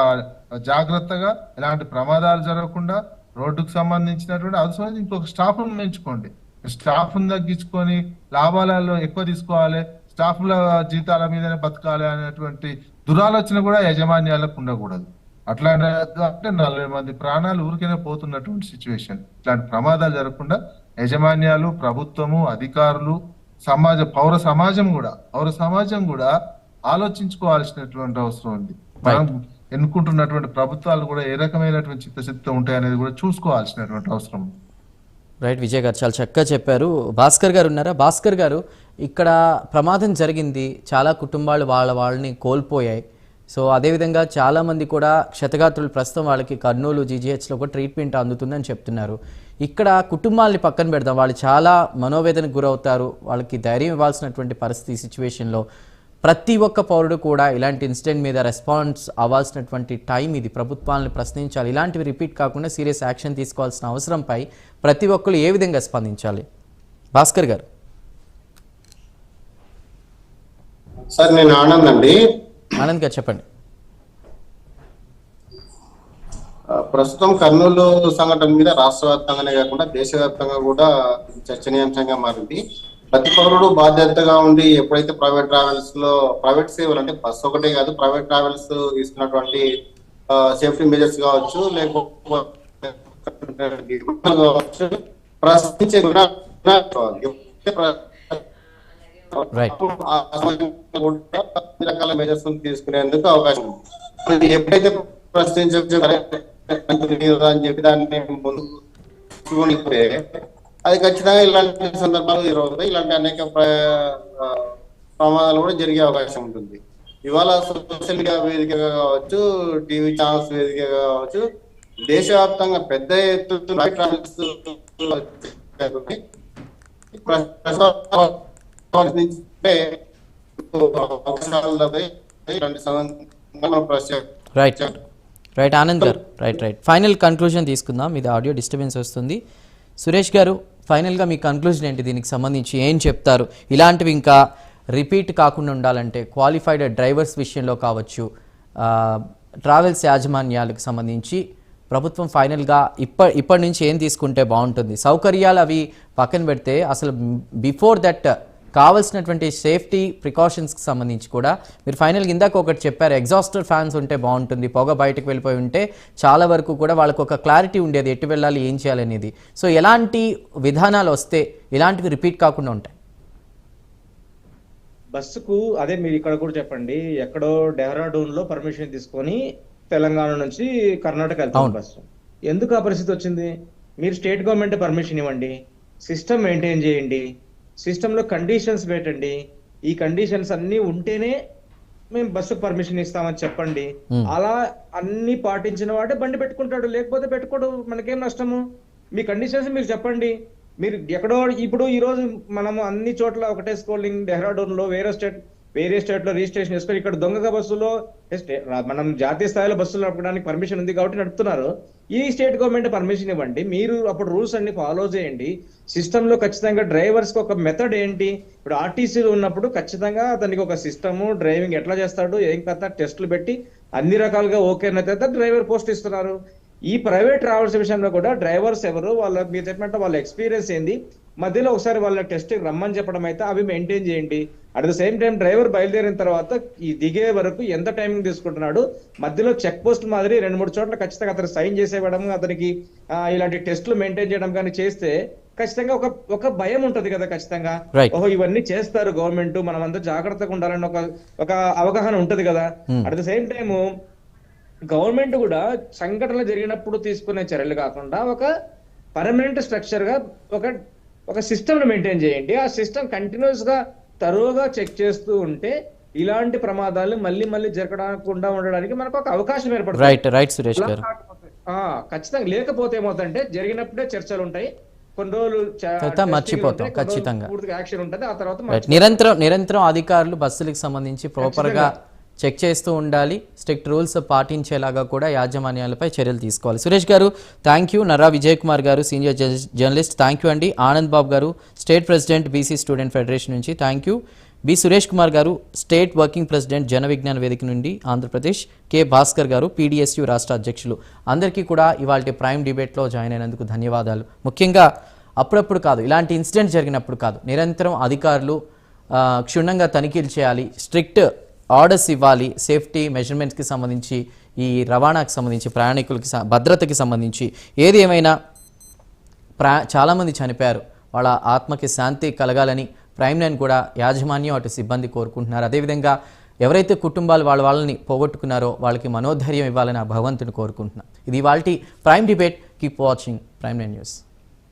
జాగ్రత్తగా, ఎలాంటి ప్రమాదాలు జరగకుండా రోడ్డుకు సంబంధించినటువంటి అవసరం. ఇంకొక స్టాఫ్ పెంచుకోండి. స్టాఫ్ తగ్గించుకొని లాభాలలో ఎక్కువ తీసుకోవాలి, స్టాఫ్ల జీతాల మీదనే బతకాలి అనేటువంటి దురాలోచన కూడా యాజమాన్యాలకు ఉండకూడదు. అట్లా అంటే 40 మంది ప్రాణాలు ఊరికైనా పోతున్నటువంటి సిచ్యువేషన్. ఇట్లాంటి ప్రమాదాలు జరగకుండా యాజమాన్యాలు, ప్రభుత్వము, అధికారులు, పౌర సమాజం కూడా ఆలోచించుకోవాల్సినటువంటి అవసరం ఉంది. మనం ఎన్నుకుంటున్నటువంటి ప్రభుత్వాలు కూడా ఏ రకమైనటువంటి చిత్తశుద్ధితో ఉంటాయనేది కూడా చూసుకోవాల్సినటువంటి అవసరం ఉంది. రైట్ విజయ్ గారు, చాలా చక్కగా చెప్పారు. భాస్కర్ గారు ఉన్నారా? భాస్కర్ గారు, ఇక్కడ ప్రమాదం జరిగింది, చాలా కుటుంబాలు వాళ్ళని కోల్పోయాయి. సో అదేవిధంగా చాలామంది కూడా క్షతగాత్రులు ప్రస్తుతం వాళ్ళకి కర్నూలు జీజీహెచ్లో కూడా ట్రీట్మెంట్ అందుతుందని చెప్తున్నారు. ఇక్కడ కుటుంబాలని పక్కన పెడదాం, వాళ్ళు చాలా మనోవేదనకు గురవుతారు, వాళ్ళకి ధైర్యం ఇవ్వాల్సినటువంటి పరిస్థితి సిచ్యువేషన్లో ప్రతి ఒక్క పౌరుడు కూడా ఇలాంటి ఇన్సిడెంట్ మీద రెస్పాన్స్ అవ్వాల్సినటువంటి టైం ఇది. ప్రభుత్వాలను ప్రశ్నించాలి, ఇలాంటివి రిపీట్ కాకుండా సీరియస్ యాక్షన్ తీసుకోవాల్సిన అవసరంపై ప్రతి ఒక్కరు ఏ విధంగా స్పందించాలి? భాస్కర్ గారు. సార్ నేను ఆనంద్ గారు చెప్పండి. ప్రస్తుతం కర్నూలు సంఘటన మీద రాష్ట్ర వ్యాప్తంగానే కాకుండా దేశవ్యాప్తంగా కూడా చర్చనీయాంశంగా మారింది. ప్రతి పౌరుడు బాధ్యతగా ఉండి ఎప్పుడైతే ప్రైవేట్ సేవలు అంటే బస్సు ఒకటే కాదు, ప్రైవేట్ ట్రావెల్స్ తీసుకున్నటువంటి సేఫ్టీ మెజర్స్ కావచ్చు, లేకపోతే కావచ్చు, ప్రశ్నించే రకాల మెజర్స్ తీసుకునేందుకు అవకాశం ఉంది. ఎప్పుడైతే ప్రశ్నించే అని చెప్పి దాన్ని ముందుకు అది ఖచ్చితంగా ఇలాంటి సందర్భాలు జరుగుతాయి. ఇలాంటి అనేక ప్రమాదాలు కూడా జరిగే అవకాశం ఉంటుంది. ఇవాళ సోషల్ మీడియా వేదికగా కావచ్చు, టీవీ ఛానల్స్ వేదికగా కావచ్చు, దేశవ్యాప్తంగా పెద్ద ఎత్తున రైట్ ఆనంద్ గారు, రైట్ ఫైనల్ కన్క్లూజన్ తీసుకుందాం. ఇది ఆడియో డిస్టర్బెన్స్ వస్తుంది. సురేష్ గారు, ఫైనల్గా మీ కన్క్లూజన్ ఏంటి? దీనికి సంబంధించి ఏం చెప్తారు? ఇలాంటివి ఇంకా రిపీట్ కాకుండా ఉండాలంటే క్వాలిఫైడ్ డ్రైవర్స్ విషయంలో కావచ్చు, ట్రావెల్స్ యాజమాన్యాలకు సంబంధించి ప్రభుత్వం ఫైనల్గా ఇప్పటి నుంచి ఏం తీసుకుంటే బాగుంటుంది? సౌకర్యాలు అవి పక్కన పెడితే అసలు బిఫోర్ దట్ కావాల్సినటువంటి సేఫ్టీ ప్రికాషన్స్కి సంబంధించి కూడా మీరు ఫైనల్గా ఇందాక ఒకటి చెప్పారు, ఎగ్జాస్టర్ ఫ్యాన్స్ ఉంటే బాగుంటుంది, పొగ బయటకు వెళ్ళిపోయి ఉంటే చాలా వరకు కూడా వాళ్ళకు ఒక క్లారిటీ ఉండేది ఎటు వెళ్ళాలి, ఏం చేయాలనేది. సో ఎలాంటి విధానాలు వస్తే ఇలాంటివి రిపీట్ కాకుండా ఉంటాయి? బస్సుకు అదే మీరు ఇక్కడ కూడా చెప్పండి, ఎక్కడో డెహ్రాడూన్లో పర్మిషన్ తీసుకొని తెలంగాణ నుంచి కర్ణాటక వెళ్తాం బస్సు. ఎందుకు ఆ పరిస్థితి వచ్చింది? మీరు స్టేట్ గవర్నమెంట్ పర్మిషన్ ఇవ్వండి, సిస్టమ్ మెయింటైన్ చేయండి, సిస్టమ్ లో కండిషన్స్ పెట్టండి. ఈ కండిషన్స్ అన్ని ఉంటేనే మేము బస్సుకు పర్మిషన్ ఇస్తామని చెప్పండి. అలా అన్ని పాటించిన వాడే బండి పెట్టుకుంటాడు, లేకపోతే పెట్టుకోడు. మనకేం నష్టము? మీ కండిషన్స్ మీరు చెప్పండి. మీరు ఎక్కడో ఇప్పుడు ఈ రోజు మనము అన్ని చోట్ల ఒకటే స్కోలింగ్, డెహ్రాడూన్ లో వేరే స్టేట్ లో రిజిస్ట్రేషన్ చేసుకొని ఇక్కడ దొంగగా బస్సులో మనం జాతీయ స్థాయిలో బస్సులు నడపడానికి పర్మిషన్ ఉంది కాబట్టి నడుపుతున్నారు. ఈ స్టేట్ గవర్నమెంట్ పర్మిషన్ ఇవ్వండి, మీరు అప్పుడు రూల్స్ అన్ని ఫాలో చేయండి. సిస్టమ్ లో ఖచ్చితంగా డ్రైవర్స్ కి ఒక మెథడ్ ఏంటి, ఇప్పుడు ఆర్టీసీలో ఉన్నప్పుడు ఖచ్చితంగా అతనికి ఒక సిస్టమ్, డ్రైవింగ్ ఎట్లా చేస్తాడు, ఏం కథ టెస్టులు పెట్టి అన్ని రకాలుగా ఓకే అన్న తర్వాత డ్రైవర్ పోస్ట్ ఇస్తున్నారు. ఈ ప్రైవేట్ ట్రావెల్స్ విషయంలో కూడా డ్రైవర్స్ ఎవరు, మీరు చెప్పినట్టు వాళ్ళ ఎక్స్పీరియన్స్ ఏంది, మధ్యలో ఒకసారి వాళ్ళ టెస్ట్ రమ్మని చెప్పడం అయితే అవి మెయింటైన్ చేయండి. At the same time driver బయలుదేరిన తర్వాత ఈ దిగే వరకు ఎంత టైమింగ్ తీసుకుంటున్నాడు, మధ్యలో చెక్ పోస్ట్ మాదిరి 2-3 చోట్ల ఖచ్చితంగా అతను సైన్ చేసేయడం, అతనికి ఇలాంటి టెస్టులు మెయింటైన్ చేయడం కానీ చేస్తే ఖచ్చితంగా ఒక భయం ఉంటది కదా ఖచ్చితంగా. Right. ఓహో ఇవన్నీ చేస్తారు గవర్నమెంట్, మనం అంతా జాగ్రత్తగా ఉండాలని ఒక అవగాహన ఉంటది కదా. At the same time government కూడా సంఘటనలు జరిగినప్పుడు తీసుకునే చర్యలు కాకుండా ఒక పర్మనెంట్ స్ట్రక్చర్ గా ఒక సిస్టమ్ ను మెయింటైన్ చేయండి. ఆ సిస్టమ్ కంటిన్యూస్ గా తరువుగా చెక్ చేస్తూ ఉంటే ఇలాంటి ప్రమాదాలు మళ్ళీ మళ్ళీ జరగకుండా ఉండడానికి మనకు ఒక అవకాశం ఏర్పడుతుంది. రైట్ సురేష్ గారు. ఖచ్చితంగా లేకపోతే ఏమవుతుందంటే జరిగినప్పుడే చర్చలు ఉంటాయి, కొన్ని రోజులు మర్చిపోతాం ఖచ్చితంగా. పూర్తిగా యాక్షన్ ఉంటుంది, ఆ తర్వాత నిరంతరం అధికారులు బస్సులకు సంబంధించి ప్రాపర్ గా చెక్ చేస్తూ ఉండాలి, స్ట్రిక్ట్ రూల్స్ పాటించేలాగా కూడా యాజమాన్యాలపై చర్యలు తీసుకోవాలి. Suresh garu thank you. Narra Vijay Kumar garu senior journalist thank you అండి. Anand Babu garu state president BC student federation నుంచి thank you. B Suresh Kumar garu state working president Jana Vignana వేదిక నుండి ఆంధ్రప్రదేశ్. కె భాస్కర్ గారు PDSU రాష్ట్ర అధ్యక్షులు. అందరికీ కూడా ఇవాళ ప్రైమ్ డిబేట్లో జాయిన్ అయినందుకు ధన్యవాదాలు. ముఖ్యంగా అప్పుడప్పుడు కాదు, ఇలాంటి ఇన్సిడెంట్ జరిగినప్పుడు కాదు, నిరంతరం అధికారులు క్షుణ్ణంగా తనిఖీలు చేయాలి, స్ట్రిక్ట్ ఆర్డర్స్ ఇవ్వాలి, సేఫ్టీ మెజర్మెంట్స్కి సంబంధించి, ఈ రవాణాకి సంబంధించి, ప్రయాణికులకి భద్రతకి సంబంధించి. ఏది ఏమైనా చాలామంది చనిపోయారు, వాళ్ళ ఆత్మకి శాంతి కలగాలని ప్రైమ్ లైన్ కూడా యాజమాన్యం అటు సిబ్బంది కోరుకుంటున్నారు. అదేవిధంగా ఎవరైతే కుటుంబాలు వాళ్ళని పోగొట్టుకున్నారో వాళ్ళకి మనోధైర్యం ఇవ్వాలని ఆ భగవంతుని కోరుకుంటున్నారు. ఇది ఇవాల్టి prime debate. Keep watching prime line news.